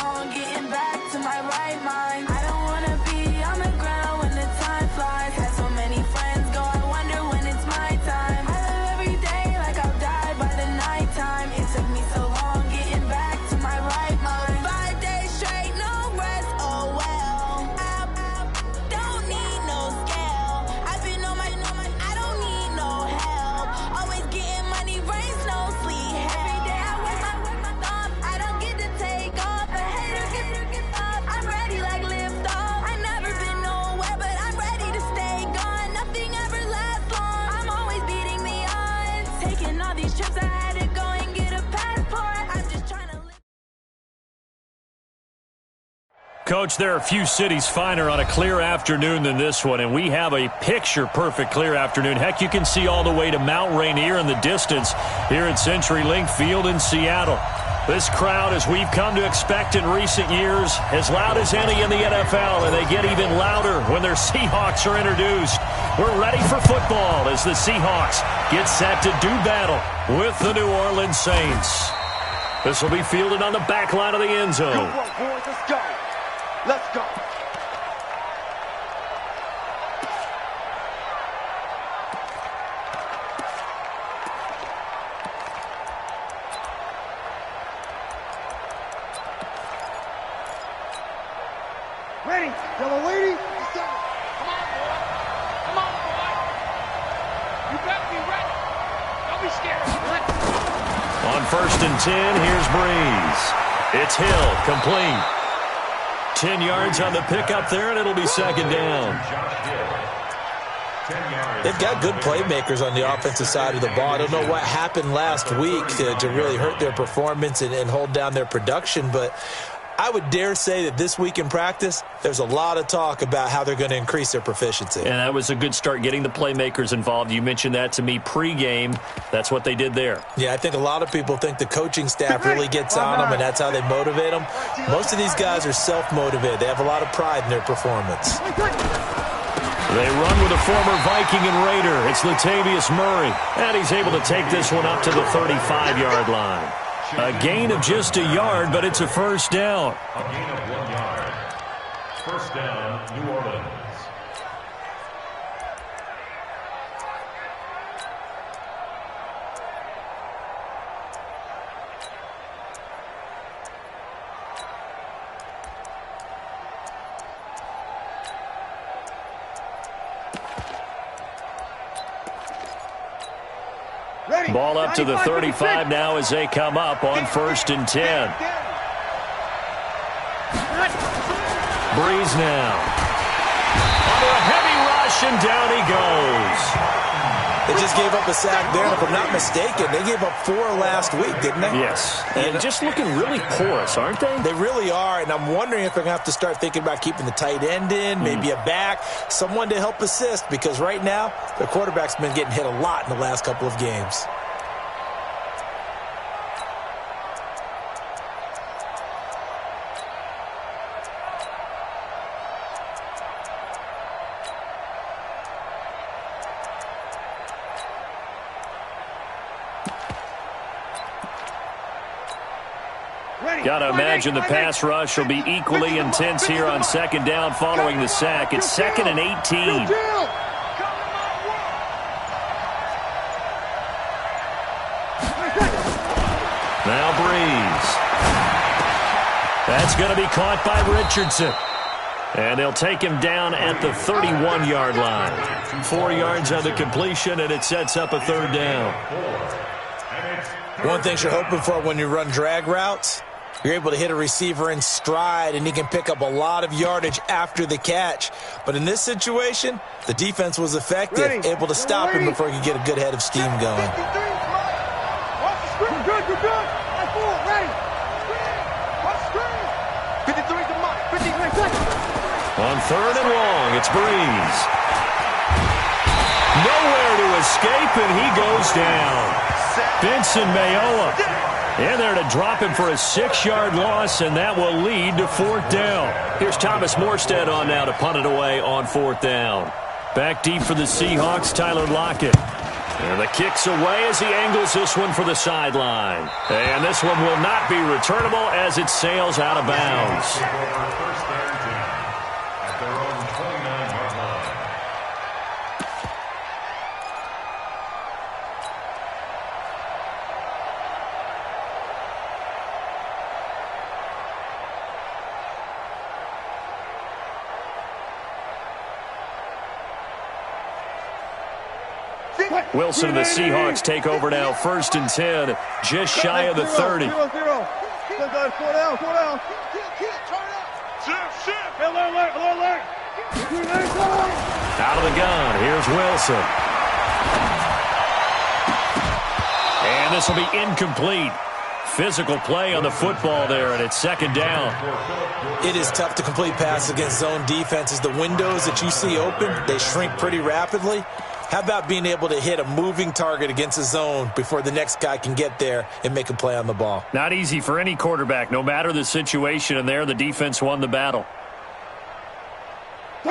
long getting back to my right mind. I don't wanna be on the ground when the time flies. Had so many friends go, I wonder when it's my time. I live every day like I'll die by the nighttime. It took me so long getting back to my right mind. 5 days straight, no rest, oh well. I don't need no scale. I've been on my, I don't need no help. Always getting money, rains, no sleep. Every day I work my thumb. I don't get to take off. A hater gets off. I'm ready like lift off. I never been nowhere, but I'm ready to stay gone. Nothing ever lasts long. I'm always beating the odds. Taking all these trips, I had to go and get a passport. I'm just trying to live. Coach, there are a few cities finer on a clear afternoon than this one, and we have a picture-perfect clear afternoon. Heck, you can see all the way to Mount Rainier in the distance here at CenturyLink Field in Seattle. This crowd, as we've come to expect in recent years, as loud as any in the NFL, and they get even louder when their Seahawks are introduced. We're ready for football as the Seahawks get set to do battle with the New Orleans Saints. This will be fielded on the back line of the end zone. Come on, boys, let's go. Let's go. Ready, yellow lady. Let's go. Come on, boy. Come on, boy. You better be ready. Don't be scared. On 1st and 10, here's Breeze. It's Hill, complete. 10 yards on the pickup there, and it'll be second down. They've got good playmakers on the offensive side of the ball. I don't know what happened last week to really hurt their performance and hold down their production, but I would dare say that this week in practice, there's a lot of talk about how they're going to increase their proficiency. And that was a good start, getting the playmakers involved. You mentioned that to me pregame. That's what they did there. Yeah, I think a lot of people think the coaching staff really gets on them, and that's how they motivate them. Most of these guys are self-motivated. They have a lot of pride in their performance. They run with a former Viking and Raider. It's Latavius Murray, and he's able to take this one up to the 35-yard line. A gain of just a yard, but it's a first down. A gain of 1 yard. First down, New Orleans. Ball up to the 35 now as they come up on 1st and 10. Breeze now. Under a heavy rush, and down he goes. They just gave up a sack there, and if I'm not mistaken, they gave up 4 last week, didn't they? Yes, and just looking really porous, aren't they? They really are, and I'm wondering if they're going to have to start thinking about keeping the tight end in, maybe a back, someone to help assist, because right now, their quarterback's been getting hit a lot in the last couple of games. Got to imagine the pass rush will be equally intense here on second down following the sack. It's 2nd and 18. Now Breeze. That's going to be caught by Richardson. And they'll take him down at the 31-yard line. 4 yards on the completion, and it sets up a third down. One thing you're hoping for when you run drag routes, you're able to hit a receiver in stride, and he can pick up a lot of yardage after the catch. But in this situation, the defense was effective, able to stop him before he could get a good head of steam going. You're good. That's full. Ready. Watch the screen. 53's the mark. 53 seconds. On 3rd and long, it's Breeze. Nowhere to escape, and he goes down. Vincent Mayowa in there to drop him for a 6-yard loss, and that will lead to 4th down. Here's Thomas Morstead on now to punt it away on 4th down. Back deep for the Seahawks, Tyler Lockett. And the kick's away as he angles this one for the sideline. And this one will not be returnable as it sails out of bounds. First down 10 at their own 29-yard line. Wilson and the Seahawks take over now, 1st and 10, just shy of the 30. 0-0. Go down, 4 down, 4 down. Shift. Alert. Out of the gun, here's Wilson. And this will be incomplete. Physical play on the football there, and it's 2nd down. It is tough to complete passes against zone defenses. The windows that you see open, they shrink pretty rapidly. How about being able to hit a moving target against a zone before the next guy can get there and make a play on the ball? Not easy for any quarterback, no matter the situation, and there the defense won the battle.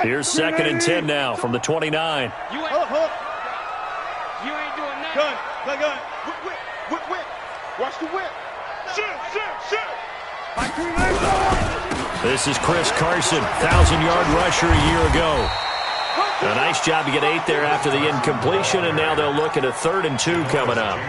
Here's 2nd and 10 now from the 29. You ain't doing nothing. Gun. Whip. Watch the whip. Shit. This is Chris Carson, 1,000-yard rusher a year ago. A nice job to get 8 there after the incompletion, and now they'll look at a 3rd and 2 coming up.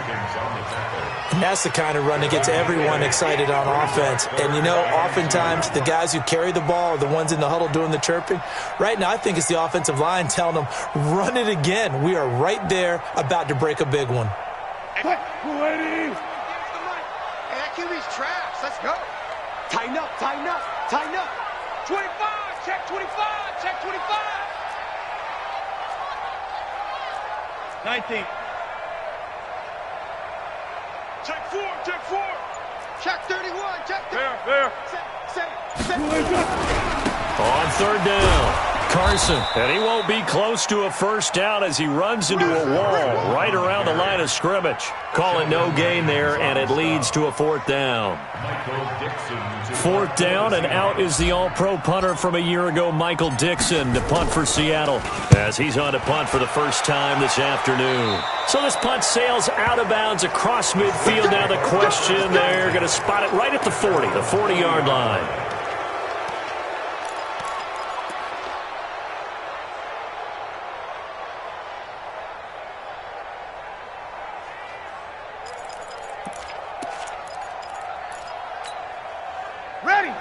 And that's the kind of run that gets everyone excited on offense. And, you know, oftentimes the guys who carry the ball are the ones in the huddle doing the chirping. Right now, I think it's the offensive line telling them, run it again. We are right there about to break a big one. Hey, that QB's trash. Let's go. Tighten up. 25, check 25. 19. Check 4. Check 31. Check 30. There. Set. On 3rd down, Carson. And he won't be close to a 1st down as he runs into a wall right around the line of scrimmage. Call it no gain there, and it leads to a 4th down. 4th down, and out is the all-pro punter from a year ago, Michael Dixon, to punt for Seattle, as he's on to punt for the first time this afternoon. So this punt sails out of bounds across midfield. Now the question, they're going to spot it right at the 40-yard line.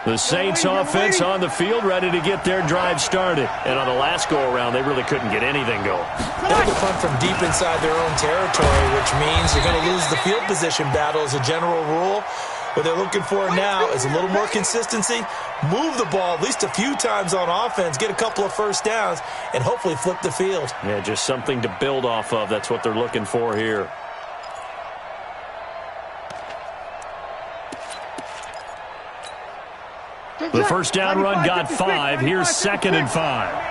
The Saints offense on the field, ready to get their drive started. And on the last go-around, they really couldn't get anything going. They're going to punt from deep inside their own territory, which means they're going to lose the field position battle as a general rule. What they're looking for now is a little more consistency, move the ball at least a few times on offense, get a couple of 1st downs, and hopefully flip the field. Yeah, just something to build off of. That's what they're looking for here. The 1st down run got 5. Here's 2nd and 5.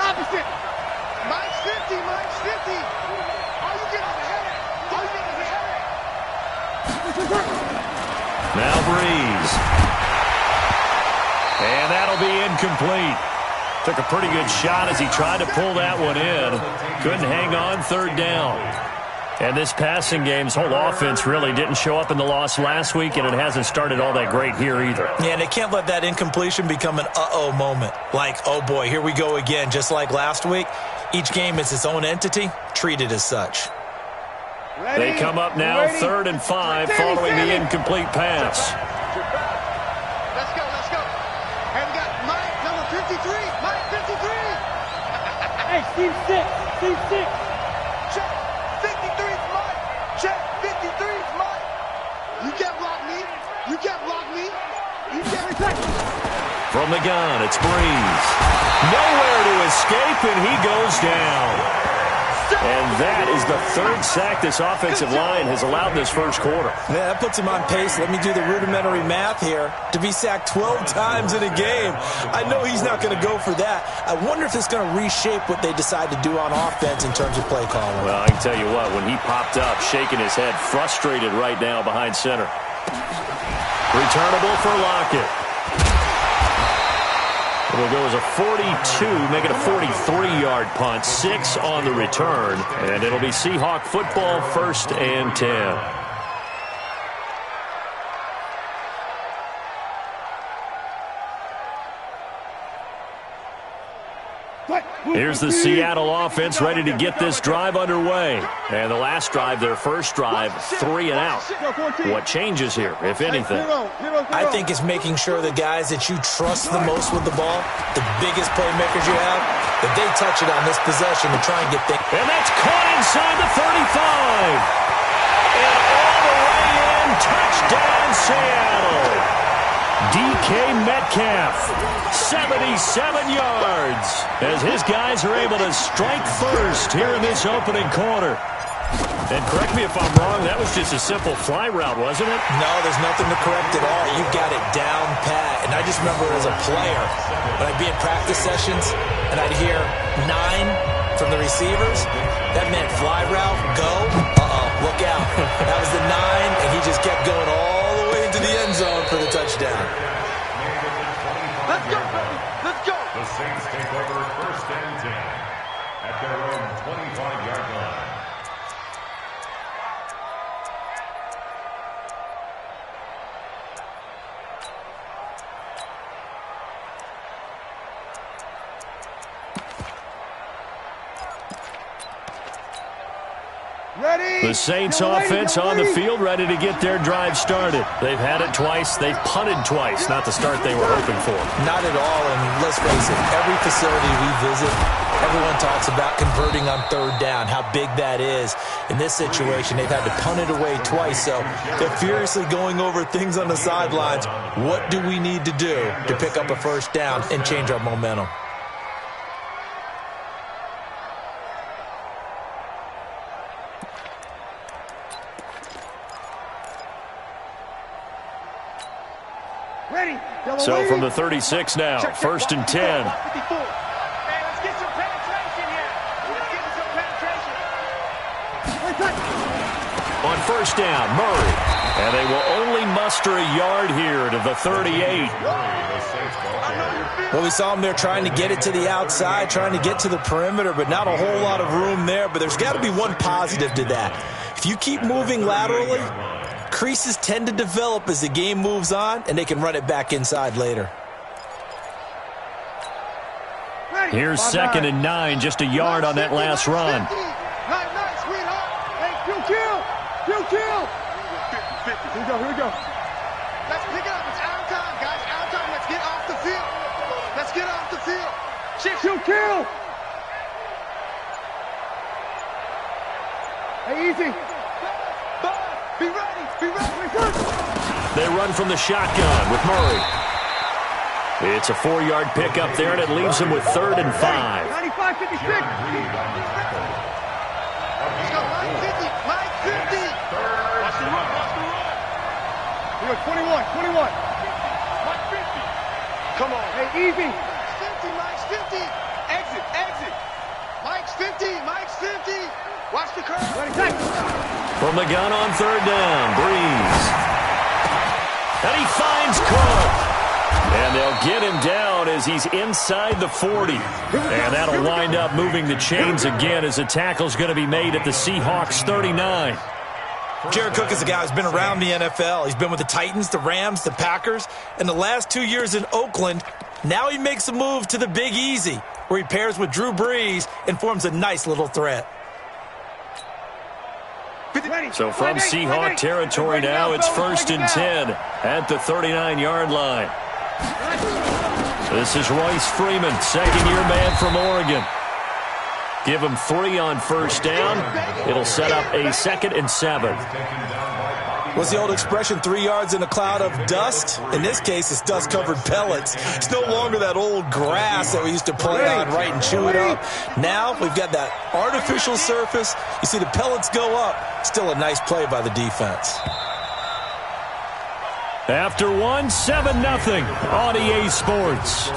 Opposite. Mine's 50. All you get is a headache. Now Breeze. And that'll be incomplete. Took a pretty good shot as he tried to pull that one in. Couldn't hang on 3rd down. And this passing game's whole offense really didn't show up in the loss last week, and it hasn't started all that great here either. Yeah, and they can't let that incompletion become an uh-oh moment. Like, oh boy, here we go again, just like last week. Each game is its own entity, treated as such. They come up now 3rd and 5 following the incomplete pass. Let's go. And we got Mike, number 53. Mike, 53. Hey, Steve 6. Check 53's Mike. Check 53's Mike. You can't block me. You can't protect me. From the gun, it's Breeze. Nowhere to escape, and he goes down. And that is the 3rd sack this offensive line has allowed in this first quarter. Yeah, that puts him on pace. Let me do the rudimentary math here. To be sacked 12 times in a game, I know he's not going to go for that. I wonder if it's going to reshape what they decide to do on offense in terms of play calling. Well, I can tell you what, when he popped up, shaking his head, frustrated right now behind center. Returnable for Lockett. It'll go as a 42, make it a 43-yard punt, 6 on the return, and it'll be Seahawk football, 1st and 10. Here's the Seattle offense ready to get this drive underway. And the last drive, their first drive, 3 and out. What changes here, if anything? I think it's making sure the guys that you trust the most with the ball, the biggest playmakers you have, that they touch it on this possession to try and get things. And that's caught inside the 35. And all the way in, touchdown Seattle. DK Metcalf, 77 yards, as his guys are able to strike first here in this opening quarter. And correct me if I'm wrong, that was just a simple fly route, wasn't it? No, there's nothing to correct at all. You got it down pat. And I just remember as a player, when I'd be in practice sessions, and I'd hear 9 from the receivers, that meant fly route, go, look out. That was the 9, and he just kept going all the way into the end zone for the touchdown. Let's go, baby. Let's go. The Saints take over 1st and 10 at their own 25-yard line. Ready? The Saints offense on the field, ready to get their drive started. They've had it twice. They've punted twice. Not the start they were hoping for. Not at all, and let's face it, every facility we visit, everyone talks about converting on 3rd down, how big that is. In this situation, they've had to punt it away twice, so they're furiously going over things on the sidelines. What do we need to do to pick up a 1st down and change our momentum? So from the 36 now, 1st and 10. Man, let's get some penetration here. Let's get some penetration. On 1st down, Murray. And they will only muster a yard here to the 38. Well, we saw them there trying to get it to the outside, trying to get to the perimeter, but not a whole lot of room there. But there's got to be one positive to that. If you keep moving laterally, creases tend to develop as the game moves on, and they can run it back inside later. Here's 2nd and 9, just a yard on that last run. Nice, sweetheart. Hey, kill. Here we go. Let's pick it up. It's out of time, guys. Out of time. Let's get off the field. Kill. Hey, easy. Be ready. They run from the shotgun with Murray. It's a 4-yard pickup there, and it leaves them with 3rd and 5. 95, 56. Let's go, line 50. Watch the run. We go, 21. Watch 50. Come on. Hey, easy. Mike's 50. Exit. Mike's 50. Watch the curve. Ready, take. From the gun on 3rd down, Breeze. And he finds Cook. And they'll get him down as he's inside the 40. And that'll wind up moving the chains again as the tackle's going to be made at the Seahawks 39. Jared Cook is a guy who's been around the NFL. He's been with the Titans, the Rams, the Packers, and the last 2 years in Oakland. Now he makes a move to the Big Easy, where he pairs with Drew Brees and forms a nice little threat. So from Seahawk territory now, it's 1st and 10 at the 39-yard line. This is Royce Freeman, 2nd-year man from Oregon. Give him 3 on 1st down. It'll set up a 2nd and 7. What's the old expression, 3 yards in a cloud of dust? In this case, it's dust-covered pellets. It's no longer that old grass that we used to play on, right, and chew it up. Now we've got that artificial surface. You see the pellets go up. Still a nice play by the defense. After 1, 7-0 on EA Sports.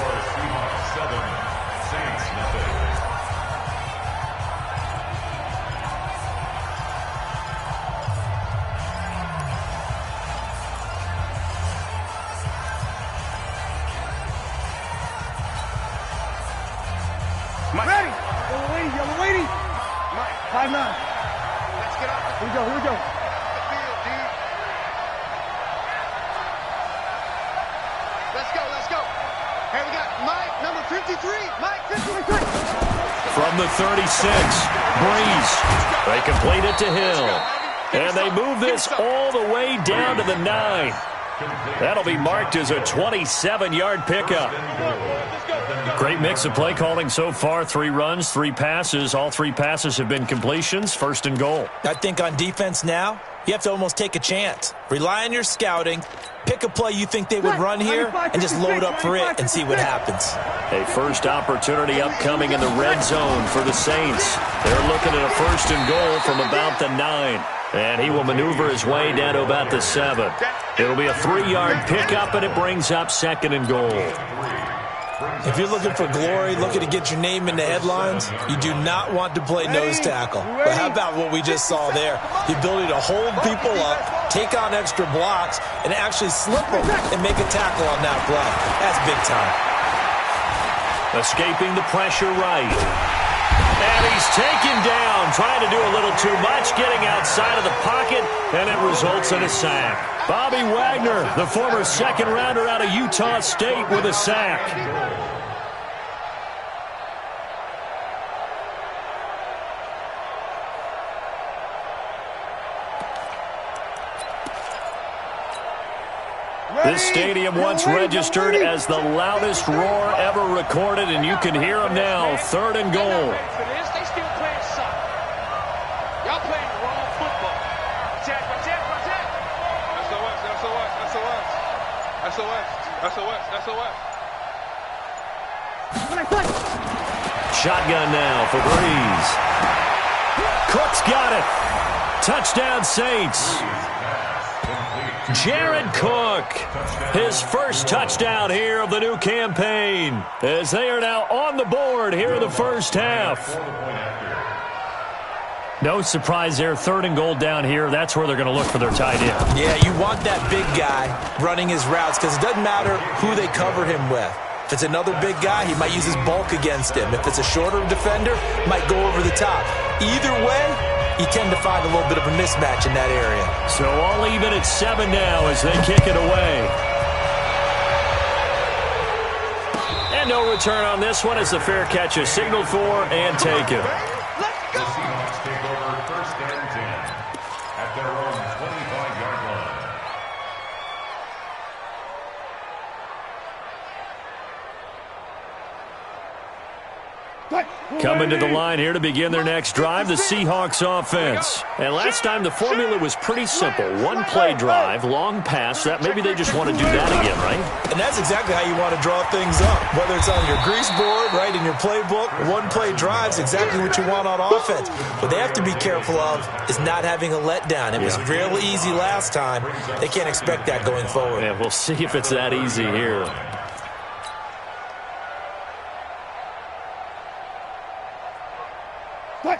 5'9". Let's get off. Here we go. Here we go. The field, D. Let's go. Let's go. Here we got Mike, number 53. Mike, 53. From the 36, Breeze. They complete it to Hill. And they move this all the way down to the 9. That'll be marked as a 27-yard pickup. Great mix of play calling so far. 3 runs, 3 passes. All 3 passes have been completions. 1st and goal. I think on defense now, you have to almost take a chance. Rely on your scouting. Pick a play you think they would run here and just load up for it and see what happens. A first opportunity upcoming in the red zone for the Saints. They're looking at a 1st and goal from about the 9. And he will maneuver his way down to about the 7. It'll be a 3-yard pickup, and it brings up 2nd and goal. If you're looking for glory, looking to get your name in the headlines, you do not want to play nose tackle. But how about what we just saw there? The ability to hold people up, take on extra blocks, and actually slip them and make a tackle on that play. That's big time. Escaping the pressure right. And he's taken down, trying to do a little too much, getting outside of the pocket, and it results in a sack. Bobby Wagner, the former 2nd rounder out of Utah State, with a sack. This stadium once registered as the loudest roar ever recorded, and you can hear them now. 3rd and goal. They still playing soccer. Y'all playing the wrong football. Attack. SOS. Shotgun now for Breeze. Cook's got it. Touchdown Saints. Jared Cook, his first touchdown here of the new campaign, as they are now on the board here in the first half. No surprise there, 3rd and goal down here. That's where they're going to look for their tight end. Yeah, you want that big guy running his routes because it doesn't matter who they cover him with. If it's another big guy, he might use his bulk against him. If it's a shorter defender, might go over the top. Either way, you tend to find a little bit of a mismatch in that area. So all even at 7 now as they kick it away. And no return on this one as the fair catch is signaled for and taken. The Seahawks take over 1st and 10 at their own 25-yard line. Coming to the line here to begin their next drive, the Seahawks offense. And last time the formula was pretty simple. 1-play drive, long pass. That maybe they just want to do that again, right? And that's exactly how you want to draw things up. Whether it's on your grease board, right, in your playbook, 1-play drive's exactly what you want on offense. What they have to be careful of is not having a letdown. It was real easy last time. They can't expect that going forward. Yeah, we'll see if it's that easy here.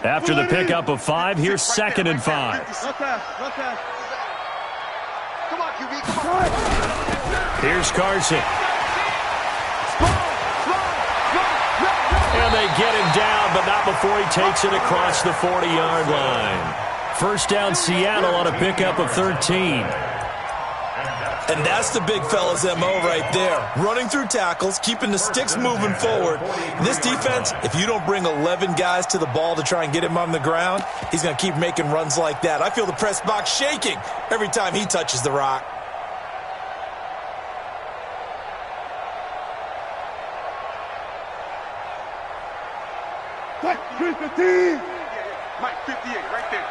After the pickup of 5, here's 2nd and 5. Come on, QB, come on. Here's Carson. And they get him down, but not before he takes it across the 40-yard line. 1st down Seattle on a pickup of 13. And that's the big fella's MO right there. Running through tackles, keeping the sticks moving forward. This defense, if you don't bring 11 guys to the ball to try and get him on the ground, he's going to keep making runs like that. I feel the press box shaking every time he touches the rock. Mike 58, right there.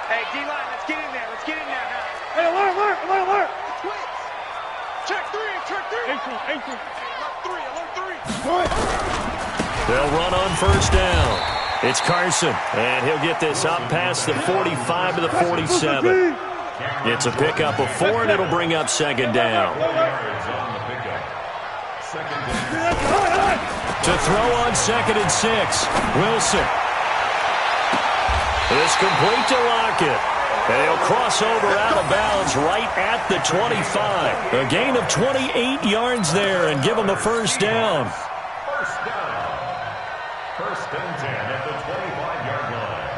Hey, D-line, let's get in there. Let's get in there now. Hey, alert. Twins. Check 3. Ankle. Alert 3. They'll run on 1st down. It's Carson, and he'll get this up past the 45 to the 47. It's a pickup of 4, and it'll bring up 2nd down. To throw on 2nd and 6, Wilson. It's complete to Lockett. And he'll cross over out of bounds right at the 25. A gain of 28 yards there and give him the 1st down. 1st and 10 at the 25-yard line.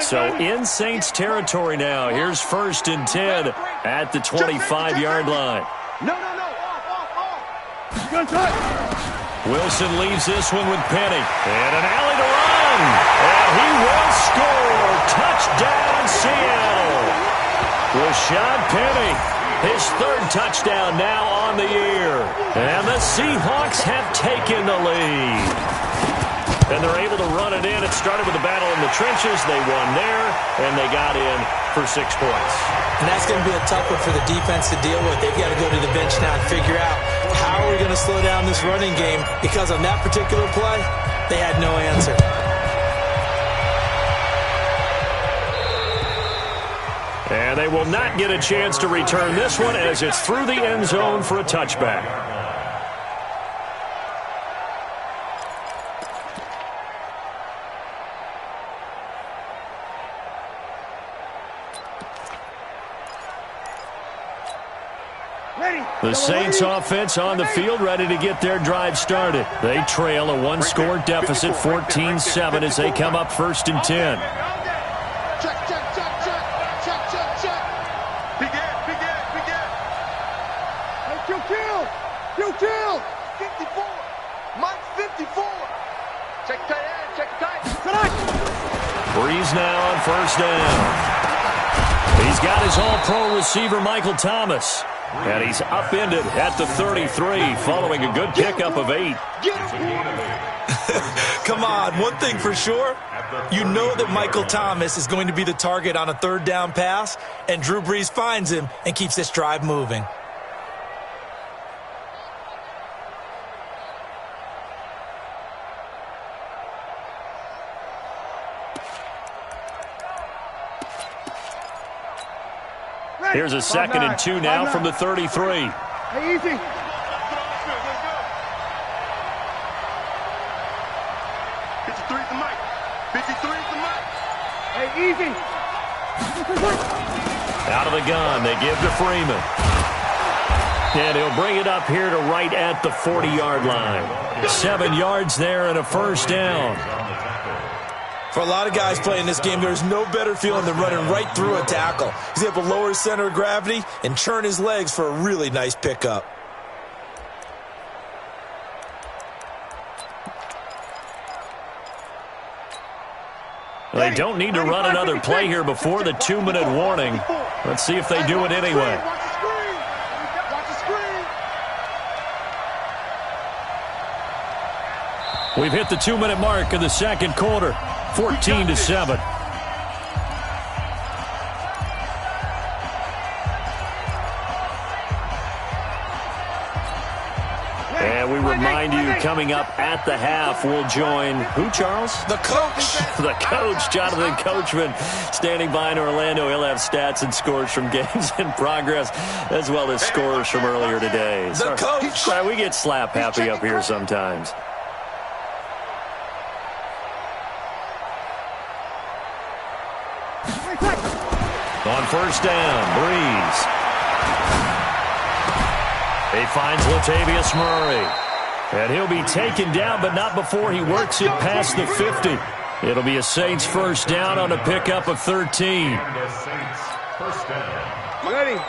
So in Saints territory now. Here's 1st and 10 at the 25-yard line. No. Off. Wilson leaves this one with Penny. And an alley to run. And he will score. Touchdown, Seattle. Rashad Penny, his 3rd touchdown now on the year. And the Seahawks have taken the lead. And they're able to run it in. It started with a battle in the trenches. They won there, and they got in for 6 points. And that's going to be a tough one for the defense to deal with. They've got to go to the bench now and figure out how are we going to slow down this running game, because on that particular play, they had no answer. And they will not get a chance to return this one as it's through the end zone for a touchback. The Saints offense on the field, ready to get their drive started. They trail a 1-score deficit, 14-7, as they come up 1st and 10. Check. Big Ed. Hey, Q. 54. Mike 54. Check tight. Breeze now on 1st down. He's got his all-pro receiver, Michael Thomas. And he's upended at the 33 following a good pickup of 8. Come on, one thing for sure, you know that Michael Thomas is going to be the target on a 3rd down pass, and Drew Brees finds him and keeps this drive moving. Here's a 2nd and 2 now from the 33. Hey, easy. 53's the mic. 53's the mic. Hey, easy. Out of the gun, they give to Freeman. And he'll bring it up here to right at the 40-yard line. 7 yards there and a 1st down. For a lot of guys playing this game, there's no better feeling than running right through a tackle. He's able to lower his center of gravity and churn his legs for a really nice pickup. They don't need to run another play here before the 2-minute warning. Let's see if they do it anyway. Watch the screen. We've hit the 2-minute mark in the 2nd quarter. 14-7. And we remind you, coming up at the half, we'll join who, Charles? The coach. The coach, Jonathan Coachman, standing by in Orlando. He'll have stats and scores from games in progress, as well as scores from earlier today. The coach. Sorry, we get slap happy up here sometimes. On 1st down, Breeze. He finds Latavius Murray. And he'll be taken down, but not before he works it past the 50. It'll be a Saints 1st down on a pickup of 13. Ready.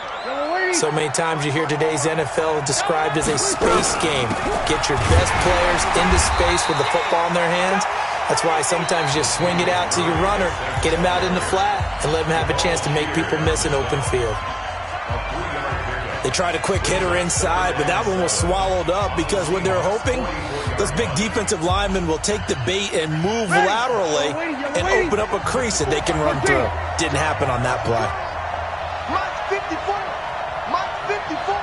So many times you hear today's NFL described as a space game. Get your best players into space with the football in their hands. That's why sometimes you just swing it out to your runner, get him out in the flat, and let him have a chance to make people miss an open field. They tried a quick hitter inside, but that one was swallowed up because what they're hoping, those big defensive linemen will take the bait and move laterally and open up a crease that they can run through. Didn't happen on that play. Mike 54. Mike 54.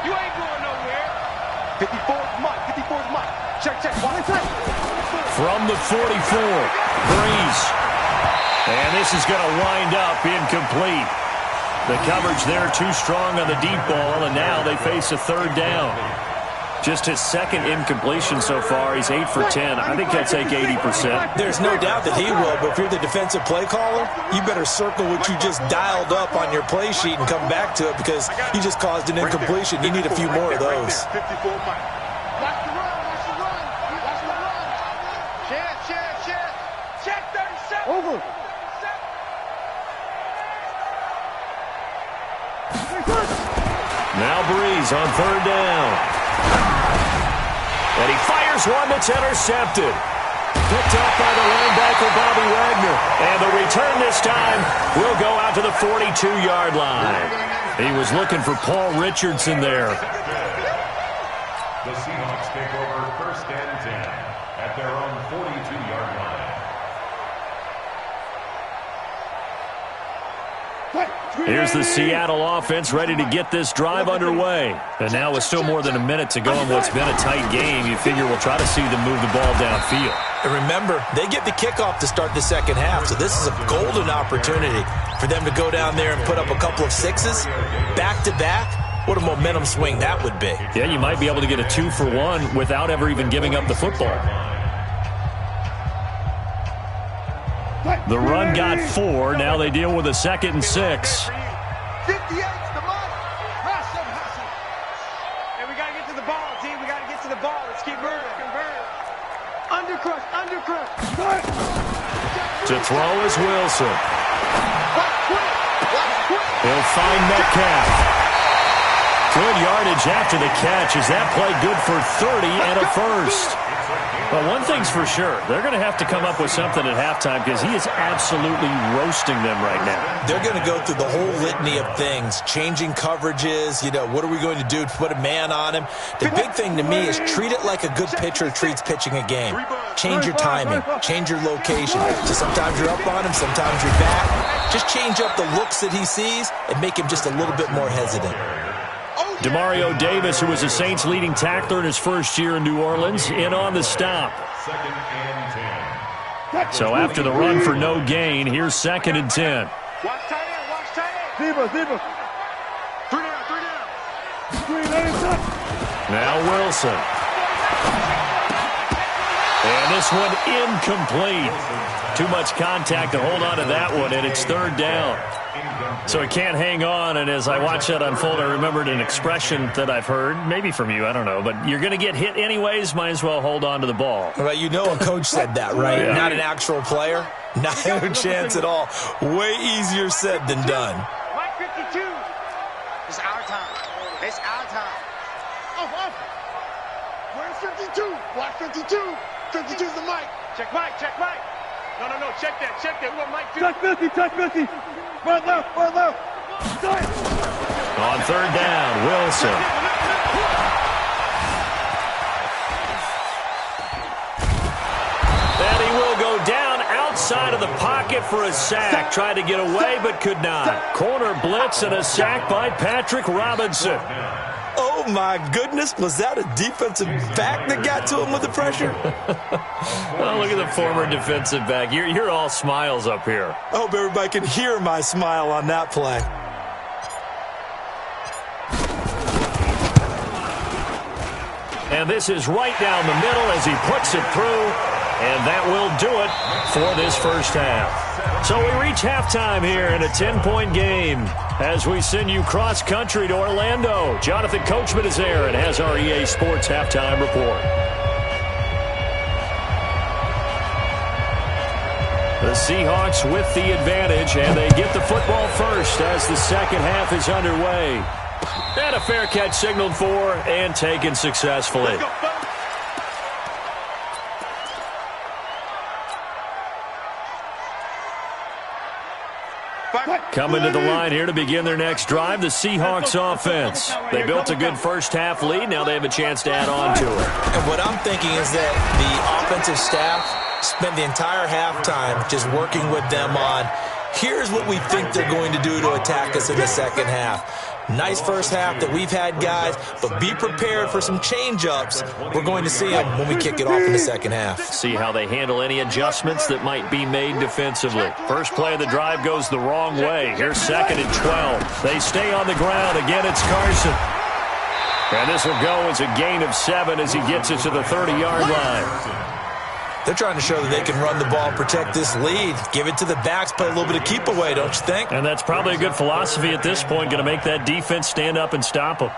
You ain't going nowhere. 54's Mike. 54's Mike. Check. From the 44, Breeze. And this is going to wind up incomplete. The coverage there too strong on the deep ball, and now they face a 3rd down. Just his 2nd incompletion so far. He's 8 for 10. I think he'll take 80%. There's no doubt that he will, but if you're the defensive play caller, you better circle what you just dialed up on your play sheet and come back to it because you just caused an incompletion. You need a few more of those. 54 Mike. Watch the run. Watch the run. Watch the run. Check 37. Over. Now Breeze on third down. And he fires one that's intercepted. Picked up by the linebacker, Bobby Wagner. And the return this time will go out to the 42-yard line. He was looking for Paul Richardson there. The Seahawks take over first and 10 at their own 42-yard line. Here's the Seattle offense ready to get this drive underway. And now with still more than a minute to go in what's been a tight game, you figure we'll try to see them move the ball downfield. And remember, they get the kickoff to start the second half, so this is a golden opportunity for them to go down there and put up a couple of sixes back-to-back. What a momentum swing that would be. Yeah, you might be able to get a 2-for-1 without ever even giving up the football. The run got 4. Now they deal with a 2nd and 6. 58's the mark. Hustle. And we got to get to the ball, team. We got to get to the ball. Let's keep moving. Undercrush. To throw is Wilson. He'll find Metcalf. Good yardage after the catch. Is that play good for 30 and a first? Well, one thing's for sure. They're going to have to come up with something at halftime because he is absolutely roasting them right now. They're going to go through the whole litany of things, changing coverages, what are we going to do to put a man on him? The big thing to me is treat it like a good pitcher treats pitching a game. Change your timing, change your location. So sometimes you're up on him, sometimes you're back. Just change up the looks that he sees and make him just a little bit more hesitant. Demario Davis, who was the Saints' leading tackler in his first year in New Orleans, in on the stop. Second and 10. So after the run for no gain, here's 2nd and 10. Watch tight end. Zebra. 3 down. Now Wilson. And this one incomplete. Too much contact to hold on to that one, and it's 3rd down. So it can't hang on, and as I watch that unfold, I remembered an expression that I've heard, maybe from you, I don't know, but you're going to get hit anyways, might as well hold on to the ball. Well, a coach said that, right? Yeah. Not an actual player. Not a chance at all. Way easier said than done. Mike 52. It's our time. Off. Where's 52? Watch 52. 52's the mic. Check Mike. No. Check that. We want Mike 50. Touch 50. Right left. On 3rd down, Wilson. And he will go down outside of the pocket for a sack. Tried to get away, but could not. Corner blitz and a sack by Patrick Robinson. Oh, my goodness. Was that a defensive back that got to him with the pressure? Well, look at the former defensive back. You're all smiles up here. I hope everybody can hear my smile on that play. And this is right down the middle as he puts it through. And that will do it for this first half. So we reach halftime here in a 10-point game as we send you cross-country to Orlando. Jonathan Coachman is there and has our EA Sports halftime report. The Seahawks with the advantage, and they get the football first as the second half is underway. And a fair catch signaled for and taken successfully. Coming to the line here to begin their next drive, the Seahawks offense. They built a good first half lead. Now they have a chance to add on to it. And what I'm thinking is that the offensive staff spent the entire halftime just working with them on, here's what we think they're going to do to attack us in the second half. Nice first half that we've had, guys, but be prepared for some change-ups. We're going to see them when we kick it off in the second half. See how they handle any adjustments that might be made defensively. First play of the drive goes the wrong way. Here's 2nd and 12. They stay on the ground. Again, it's Carson. And this will go as a gain of 7 as he gets it to the 30-yard line. They're trying to show that they can run the ball, protect this lead, give it to the backs, play a little bit of keep away, don't you think? And that's probably a good philosophy at this point, going to make that defense stand up and stop them.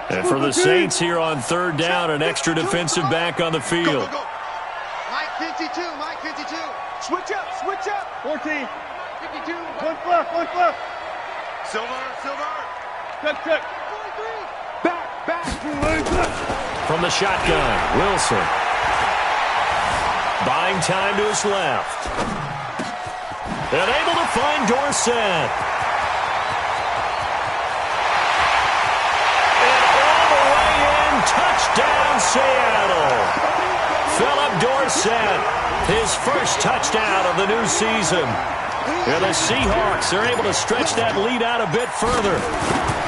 And for the Saints here on 3rd down, an extra defensive back on the field. Mike 52. Switch up, switch up. 14. 52. One flip. Silver. Check. Back. From the shotgun, Wilson. Buying time to his left. And able to find Dorsett. And all the way in, touchdown Seattle. Philip Dorsett, his first touchdown of the new season. And the Seahawks are able to stretch that lead out a bit further.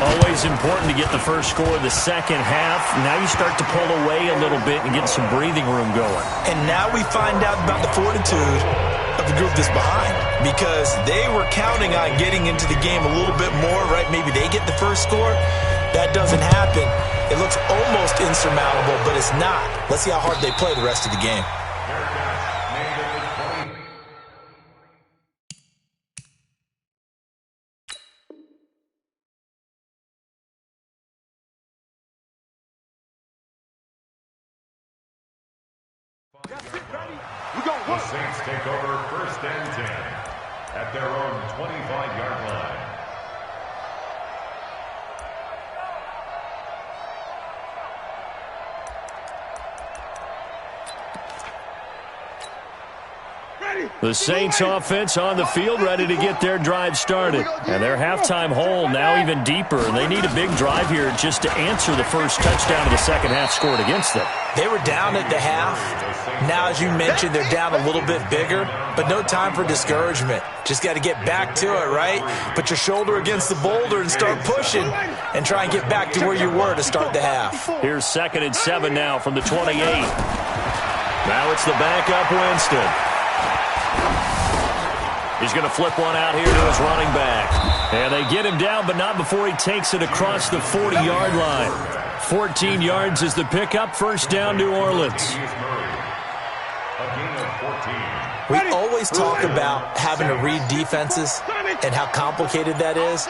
Always important to get the first score of the second half. Now you start to pull away a little bit and get some breathing room going. And now we find out about the fortitude of the group that's behind, because they were counting on getting into the game a little bit more, right? Maybe they get the first score. That doesn't happen. It looks almost insurmountable, but it's not. Let's see how hard they play the rest of the game. The Saints take over 1st and 10 at their own 25-yard line. The Saints offense on the field, ready to get their drive started. And their halftime hole now even deeper. And they need a big drive here just to answer the first touchdown of the second half scored against them. They were down at the half. Now, as you mentioned, they're down a little bit bigger, but no time for discouragement. Just got to get back to it, right? Put your shoulder against the boulder and start pushing and try and get back to where you were to start the half. Here's 2nd and 7 now from the 28. Now it's the backup Winston. He's going to flip one out here to his running back. And they get him down, but not before he takes it across the 40-yard line. 14 yards is the pickup. First down, New Orleans. We always talk about having to read defenses and how complicated that is.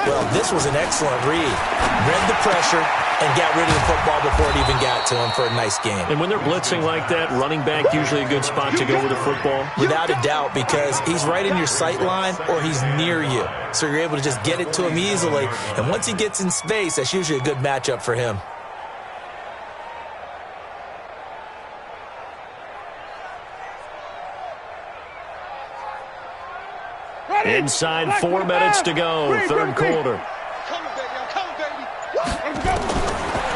Well, this was an excellent read. Read the pressure and got rid of the football before it even got to him for a nice game. And when they're blitzing like that, running back usually a good spot to go with the football? Without a doubt, because he's right in your sight line or he's near you. So you're able to just get it to him easily. And once he gets in space, that's usually a good matchup for him. Inside 4 minutes to go, third quarter.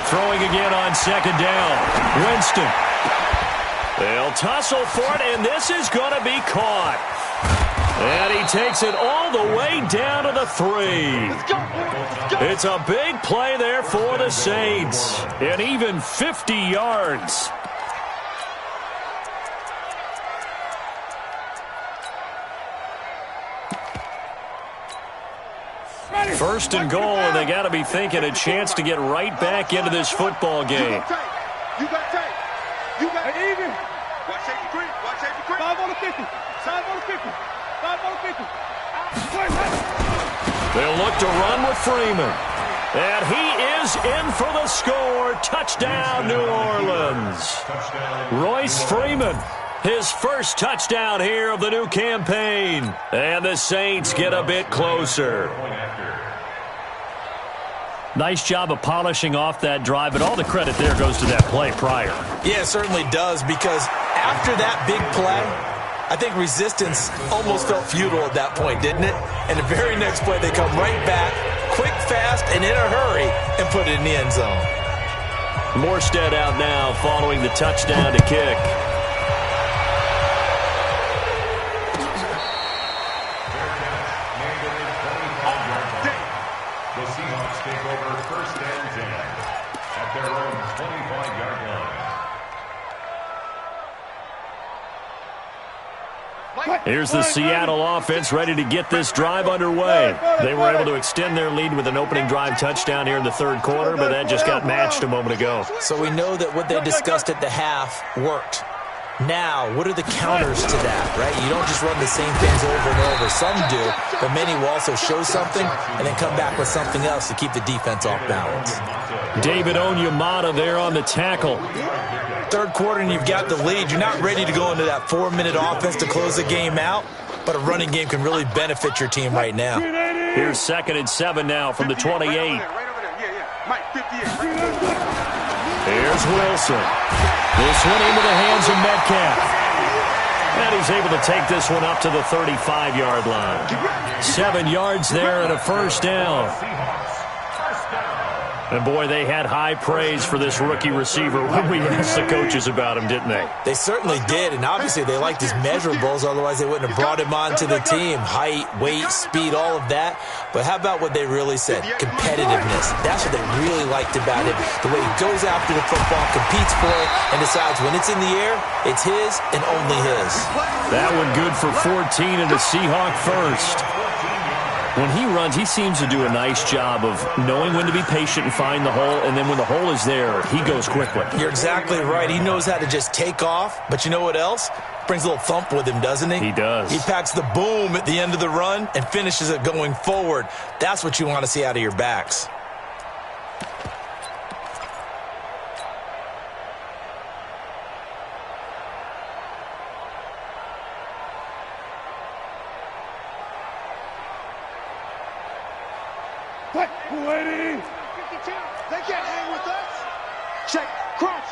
Throwing again on second down. Winston. They'll tussle for it, and this is going to be caught. And he takes it all the way down to the 3. It's a big play there for the Saints. And even 50 yards. First and goal, and they got to be thinking a chance to get right back into this football game. You got tape. You got even. Watch safety creep. Watch safety creep. 5 on the 50. 5 on the 50. 5 on the 50. They'll look to run with Freeman. And he is in for the score. Touchdown, New Orleans. Royce Freeman. His first touchdown here of the new campaign. And the Saints get a bit closer. Nice job of polishing off that drive, but all the credit there goes to that play prior. Yeah, it certainly does, because after that big play, I think resistance almost felt futile at that point, didn't it? And the very next play, they come right back, quick, fast, and in a hurry, and put it in the end zone. Morstead out now following the touchdown to kick. The Seahawks take over 1st and 10 at their own 25-yard line. Here's the Seattle offense ready to get this drive underway. They were able to extend their lead with an opening drive touchdown here in the third quarter, but that just got matched a moment ago. So we know that what they discussed at the half worked. Now, what are the counters to that, right? You don't just run the same things over and over. Some do, but many will also show something and then come back with something else to keep the defense off balance. David Onyemata there on the tackle. third quarter and you've got the lead, you're not ready to go into that 4-minute offense to close the game out, but a running game can really benefit your team right now. Here's 2nd and 7 now from the 28. Right over there. Yeah. Mike, 58. Here's Wilson. This one into the hands of Metcalf. And he's able to take this one up to the 35-yard line. 7 yards there and a first down. And, boy, they had high praise for this rookie receiver when we asked the coaches about him, didn't they? They certainly did, and obviously they liked his measurables, otherwise they wouldn't have brought him onto the team. Height, weight, speed, all of that. But how about what they really said? Competitiveness. That's what they really liked about him. The way he goes after the football, competes for it, and decides when it's in the air, it's his and only his. That one good for 14 and a Seahawk first. When he runs, he seems to do a nice job of knowing when to be patient and find the hole, and then when the hole is there, he goes quickly. You're exactly right. He knows how to just take off, but you know what else? Brings a little thump with him, doesn't he? He does. He packs the boom at the end of the run and finishes it going forward. That's what you want to see out of your backs. Waiting. 52. They can't hang with us. Check. Crunch.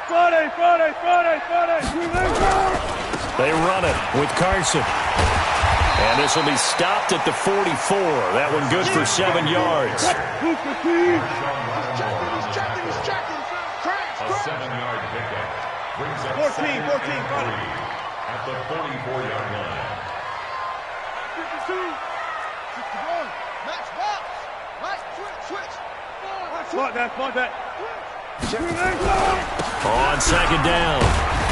Friday. They run it with Carson. And this will be stopped at the 44. That one good for 7 yards. He's checking. Crash. A 7-yard pickup. Brings up 14. at the 44-yard line. 52. Spot that. On 2nd down,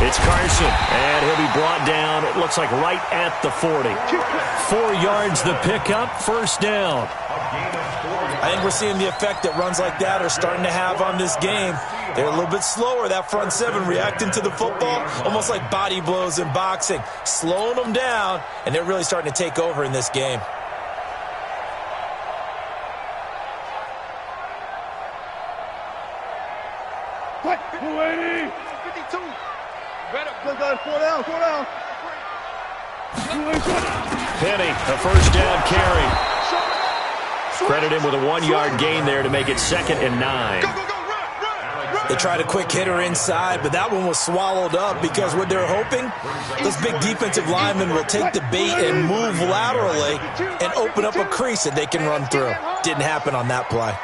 it's Carson, and he'll be brought down, it looks like right at the 40. 4 yards the pickup, first down. I think we're seeing the effect that runs like that are starting to have on this game. They're a little bit slower, that front seven, reacting to the football, almost like body blows in boxing, slowing them down, and they're really starting to take over in this game. Waiting. 52. Better. Slow down. Penny, a first down carry. Credit him with a 1-yard gain there to make it 2nd and 9. They tried a quick hitter inside, but that one was swallowed up because what they're hoping, those big defensive linemen will take the bait and move laterally and open up a crease that they can run through. Didn't happen on that play.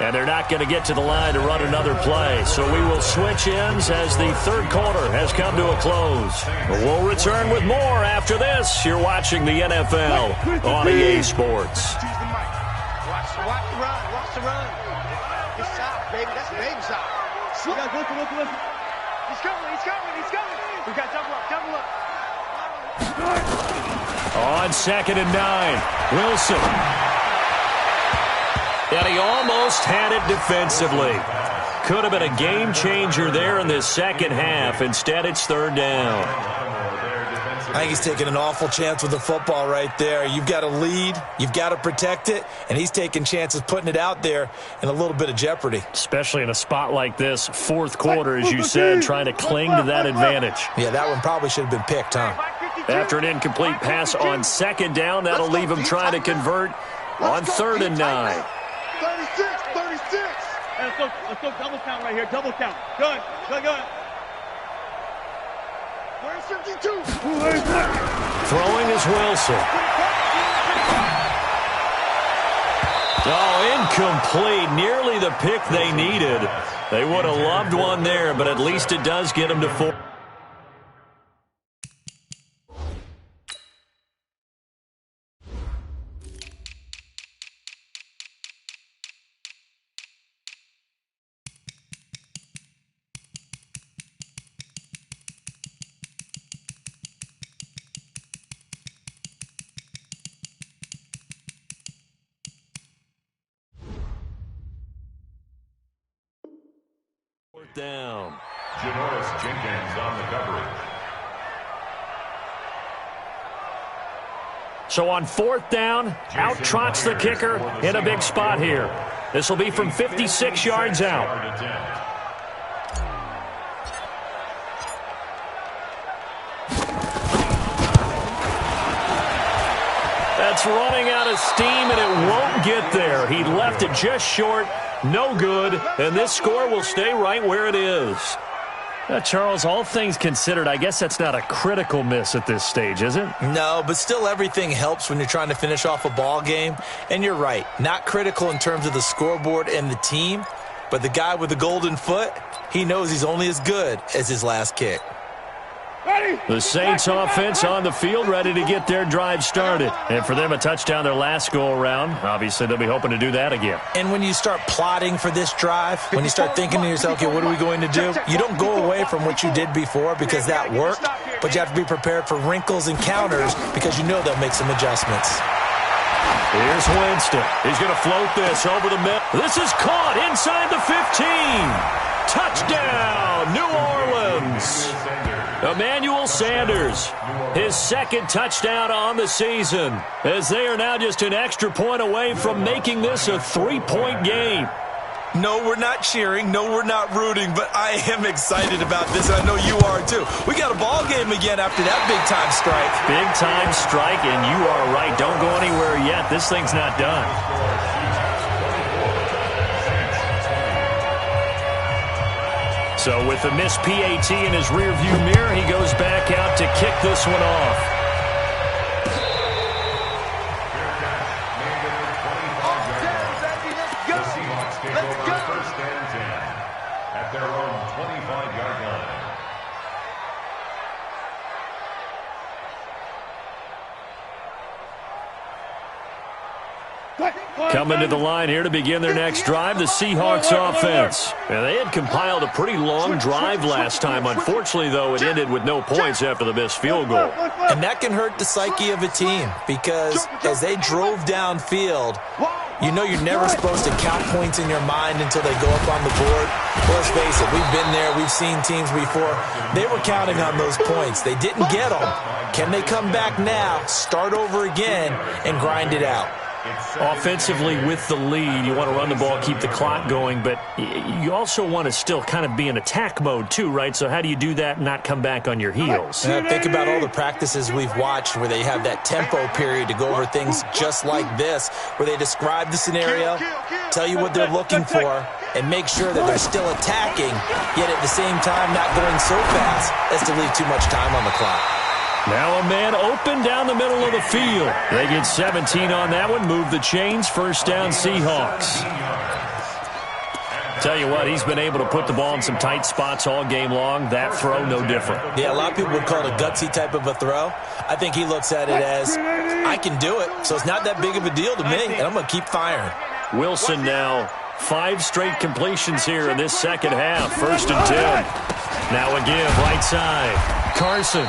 And they're not going to get to the line to run another play. So we will switch ends as the third quarter has come to a close. We'll return with more after this. You're watching the NFL on EA Sports. Watch the run. It's shot, baby. That's baby shot. Look. He's coming. We got double up. On 2nd and 9, Wilson. And he almost had it defensively. Could have been a game changer there in this second half. Instead, it's 3rd down. I think he's taking an awful chance with the football right there. You've got to lead, you've got to protect it, and he's taking chances putting it out there in a little bit of jeopardy. Especially in a spot like this, 4th quarter, as you said, trying to cling to that advantage. Yeah, that one probably should have been picked, huh? After an incomplete pass on 2nd down, that'll leave him trying to convert on 3rd and 9. 36. Hey, let's go double count right here. Double count. Good. Where's 52? Throwing is Wilson. Oh, incomplete. Nearly the pick they needed. They would have loved one there, but at least it does get them to 4. Down. Janoris Jenkins on the coverage. So on 4th down, out trots the kicker in a big spot here. This will be from 56 yards out. That's running out of steam, and it won't get there. He left it just short, no good, and this score will stay right where it is. Charles, all things considered, I guess that's not a critical miss at this stage, is it? No, but still everything helps when you're trying to finish off a ball game. And you're right, not critical in terms of the scoreboard and the team, but the guy with the golden foot, he knows he's only as good as his last kick. The Saints offense on the field, ready to get their drive started. And for them, a touchdown their last go-around. Obviously, they'll be hoping to do that again. And when you start plotting for this drive, when you start thinking to yourself, okay, what are we going to do? You don't go away from what you did before because that worked, but you have to be prepared for wrinkles and counters because you know they'll make some adjustments. Here's Winston. He's going to float this over the middle. This is caught inside the 15. Touchdown, New Orleans. Emmanuel Sanders, his second touchdown on the season, as they are now just an extra point away from making this a 3-point game. No, we're not cheering. No, we're not rooting, but I am excited about this, and I know you are too. We got a ball game again after that big-time strike. Big-time strike, and you are right. Don't go anywhere yet. This thing's not done. So with the missed PAT in his rearview mirror, he goes back out to kick this one off. Coming to the line here to begin their next drive, the Seahawks offense. And they had compiled a pretty long drive last time. Unfortunately, though, it ended with no points after the missed field goal. And that can hurt the psyche of a team because as they drove downfield, you know you're never supposed to count points in your mind until they go up on the board. Well, let's face it, we've been there. We've seen teams before. They were counting on those points. They didn't get them. Can they come back now, start over again, and grind it out? Offensively, with the lead, you want to run the ball, keep the clock going, but you also want to still kind of be in attack mode too, right? So how do you do that and not come back on your heels? Think about all the practices we've watched where they have that tempo period to go over things just like this, where they describe the scenario, tell you what they're looking for, and make sure that they're still attacking, yet at the same time not going so fast as to leave too much time on the clock. Now a man open down the middle of the field. They get 17 on that one, move the chains, first down Seahawks. Tell you what, he's been able to put the ball in some tight spots all game long. That throw, no different. Yeah, a lot of people would call it a gutsy type of a throw. I think he looks at it as, I can do it, so it's not that big of a deal to me, and I'm going to keep firing. Wilson now, 5 straight completions here in this second half, 1st and 10. Now again, right side, Carson.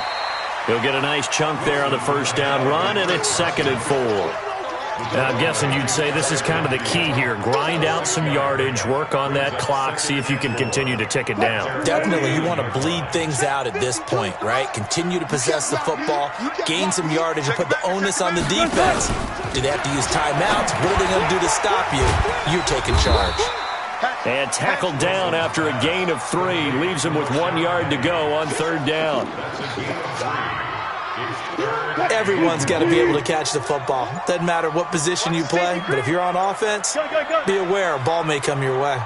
He'll get a nice chunk there on the first down run, and it's 2nd and 4. Now, I'm guessing you'd say this is kind of the key here. Grind out some yardage, work on that clock, see if you can continue to tick it down. Definitely, you want to bleed things out at this point, right? Continue to possess the football, gain some yardage, and put the onus on the defense. Do they have to use timeouts? What are they going to do to stop you? You're taking charge. And tackled down after a gain of 3. Leaves him with 1 yard to go on 3rd down. Everyone's got to be able to catch the football. Doesn't matter what position you play, but if you're on offense, be aware a ball may come your way.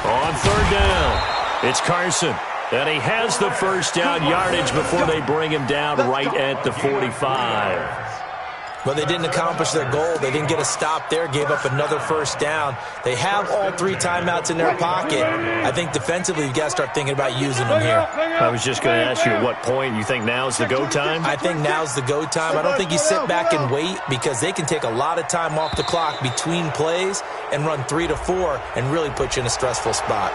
On 3rd down, it's Carson. And he has the first down yardage before they bring him down right at the 45. But they didn't accomplish their goal. They didn't get a stop there, gave up another first down. They have all 3 timeouts in their pocket. I think defensively, you've got to start thinking about using them here. I was just going to ask you at what point you think now's the go time? I think now's the go time. I don't think you sit back and wait because they can take a lot of time off the clock between plays and run 3 to 4 and really put you in a stressful spot.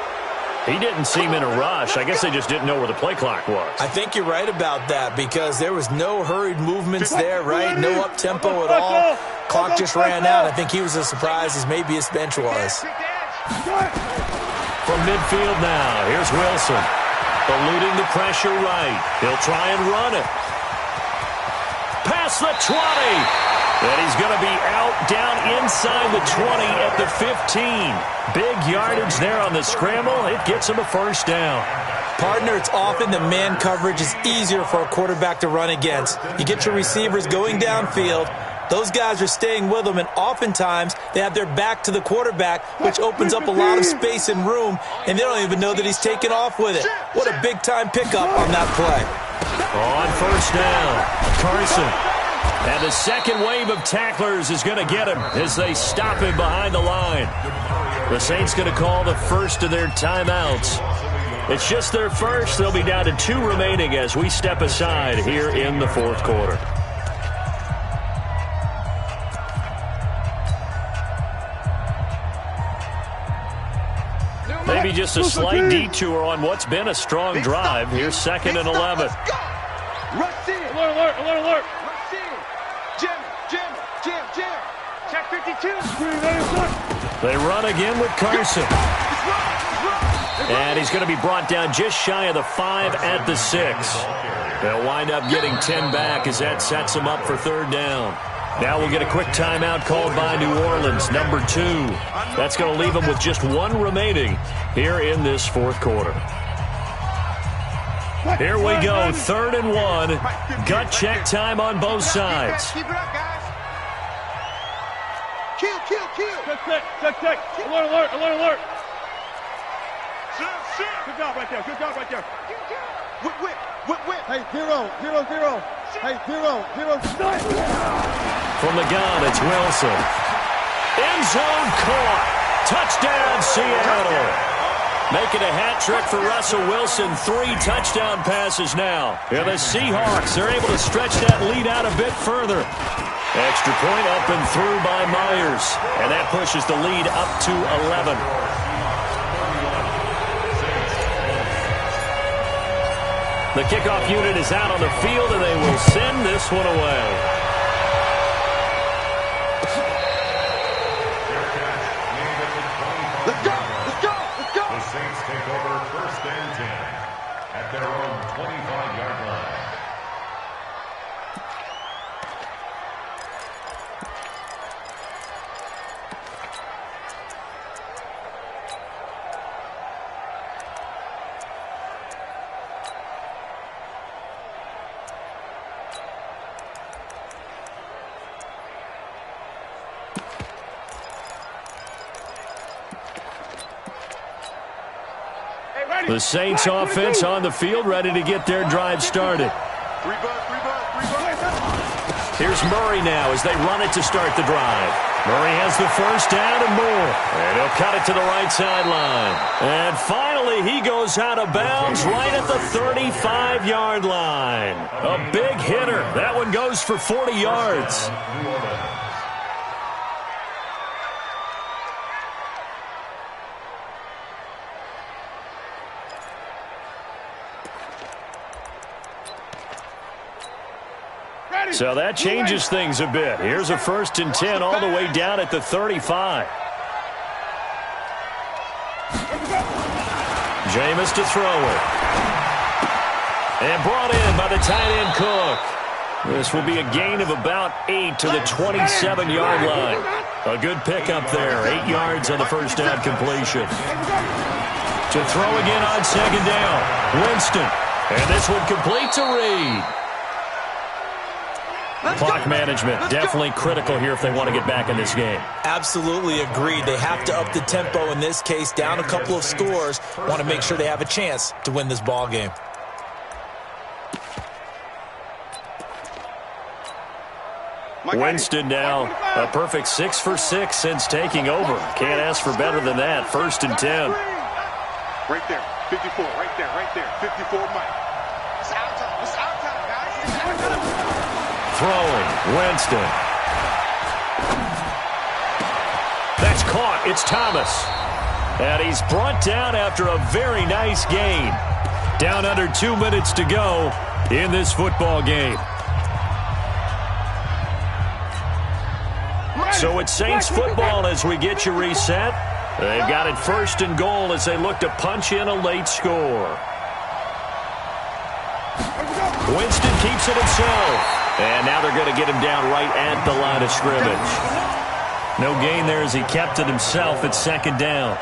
He didn't seem in a rush. I guess they just didn't know where the play clock was. I think you're right about that because there was no hurried movements there, right? No up-tempo at all. Clock just ran out. I think he was as surprised as maybe his bench was. From midfield now, here's Wilson. Eluding the pressure right. He'll try and run it. across the 20. And he's going to be out down inside the 20 at the 15. Big yardage there on the scramble. It gets him a first down. Partner, it's often the man coverage is easier for a quarterback to run against. You get your receivers going downfield. Those guys are staying with them, and oftentimes they have their back to the quarterback, which opens up a lot of space and room, and they don't even know that he's taken off with it. What a big-time pickup on that play. On first down, Carson. And the second wave of tacklers is going to get him as they stop him behind the line. The Saints going to call the first of their timeouts. It's just their first. They'll be down to 2 remaining as we step aside here in the fourth quarter. Maybe just a slight detour on what's been a strong drive. Here's 2nd and 11. Rush in. Alert, alert, alert, alert. Rush in. Jam. Check 52. They run again with Carson. And he's going to be brought down just shy of the 5 at the 6. They'll wind up getting 10 back as that sets them up for 3rd down. Now we'll get a quick timeout called by New Orleans, number 2. That's going to leave them with just 1 remaining here in this fourth quarter. Here we go, 3rd and 1. Gut check time on both sides. Keep it up, guys. Kill. Check. Alert. Good job right there. Whip. Hey, 0. Hey, 0. From the gun, it's Wilson. End zone caught. Touchdown, Seattle. Making a hat trick for Russell Wilson. 3 touchdown passes now. And the Seahawks are able to stretch that lead out a bit further. Extra point up and through by Myers. And that pushes the lead up to 11. The kickoff unit is out on the field, and they will send this one away. Let's go. The Saints take over 1st and 10 at their own 25-yard line. The Saints offense on the field, ready to get their drive started. Three bud. Here's Murray now as they run it to start the drive. Murray has the first down and more. And he'll cut it to the right sideline. And finally, he goes out of bounds right at the 35-yard line. A big hitter. That one goes for 40 yards. So that changes things a bit. Here's a 1st and 10 all the way down at the 35. Jameis to throw it. And brought in by the tight end Cook. This will be a gain of about 8 to the 27-yard line. A good pickup there. 8 yards on the first down completion. To throw again on 2nd down. Winston. And this one complete to Reed. Clock management definitely critical here if they want to get back in this game. Absolutely agreed. They have to up the tempo in this case, down a couple of scores. Want to make sure they have a chance to win this ball game. Winston now a perfect 6 for 6 since taking over. Can't ask for better than that. 1st and 10. Right there. 54. Right there. 54 Mike. It's out time, guys. It's out time. Throwing, Winston. That's caught. It's Thomas. And he's brought down after a very nice gain. Down under 2 minutes to go in this football game. So it's Saints football as we get you reset. They've got it 1st and goal as they look to punch in a late score. Winston keeps it himself. And now they're going to get him down right at the line of scrimmage. No gain there as he kept it himself at second down.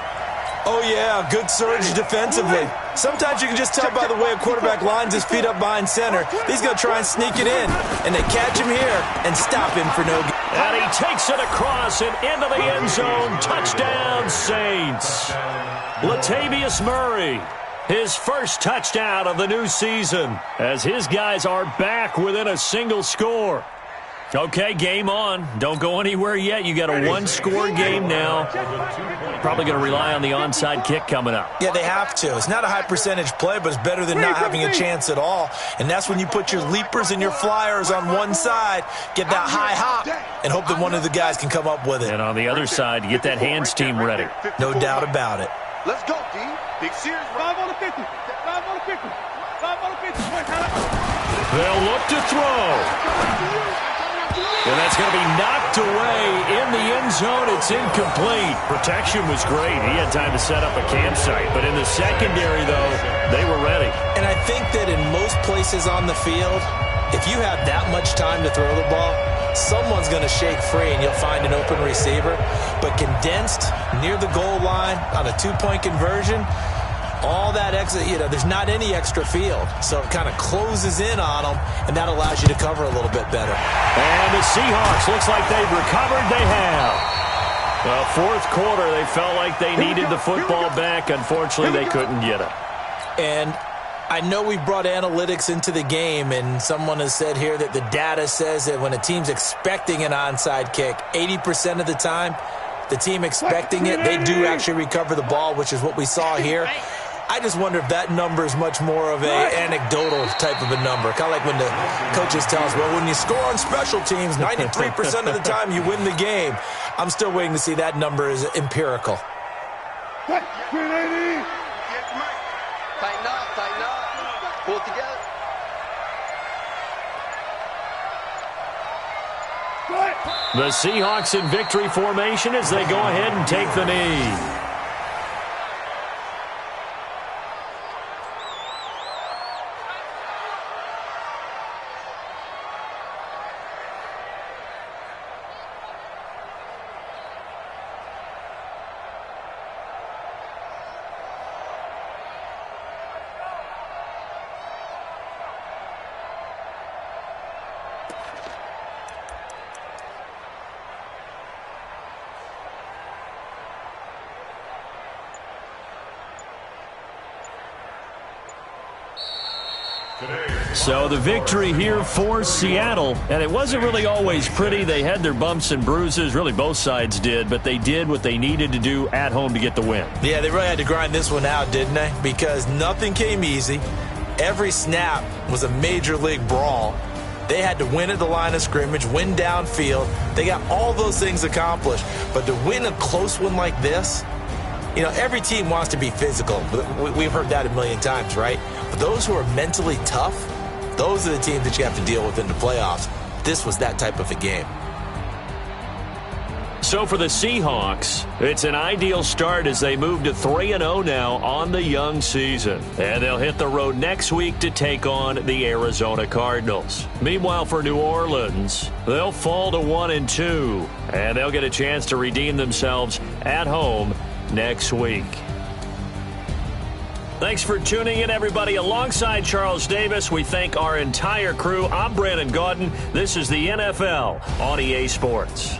Oh, yeah, good surge defensively. Sometimes you can just tell by the way a quarterback lines his feet up behind center. He's going to try and sneak it in, and they catch him here and stop him for no gain. And he takes it across and into the end zone. Touchdown, Saints. Latavius Murray, his first touchdown of the new season, as his guys are back within a single score. Okay, game on. Don't go anywhere yet. You got a one-score game now. Probably going to rely on the onside kick coming up. Yeah, they have to. It's not a high-percentage play, but it's better than not having a chance at all. And that's when you put your leapers and your flyers on one side, get that high hop, and hope that one of the guys can come up with it. And on the other side, you get that hands team ready. No doubt about it. Let's go, D. Big series. 5 on the 50. 5 on the 50. 5 on the 50. They'll look to throw. And that's going to be knocked away in the end zone. It's incomplete. Protection was great. He had time to set up a campsite. But in the secondary, though, they were ready. And I think that in most places on the field, if you have that much time to throw the ball, someone's going to shake free and you'll find an open receiver. But condensed near the goal line on a two-point conversion, all that extra, there's not any extra field. So it kind of closes in on them, and that allows you to cover a little bit better. And the Seahawks, looks like they've recovered. They have. Well, fourth quarter, they felt like they needed the football back. Unfortunately, they couldn't get it. And I know we brought analytics into the game, and someone has said here that the data says that when a team's expecting an onside kick, 80% of the time, the team expecting it, they do actually recover the ball, which is what we saw here. I just wonder if that number is much more of an anecdotal type of a number. Kind of like when the coaches tell us, well, when you score on special teams, 93% of the time you win the game. I'm still waiting to see that number is empirical. Tighten up. Pull it together. The Seahawks in victory formation as they go ahead and take the knee. So the victory here for Seattle, and it wasn't really always pretty. They had their bumps and bruises, really both sides did, but they did what they needed to do at home to get the win. Yeah, they really had to grind this one out, didn't they? Because nothing came easy. Every snap was a major league brawl. They had to win at the line of scrimmage, win downfield. They got all those things accomplished. But to win a close one like this, every team wants to be physical. We've heard that a million times, right? But those who are mentally tough, those are the teams that you have to deal with in the playoffs. This was that type of a game. So for the Seahawks, it's an ideal start as they move to 3-0 now on the young season. And they'll hit the road next week to take on the Arizona Cardinals. Meanwhile, for New Orleans, they'll fall to 1-2, and they'll get a chance to redeem themselves at home next week. Thanks for tuning in, everybody. Alongside Charles Davis, we thank our entire crew. I'm Brandon Gaudin. This is the NFL on EA Sports.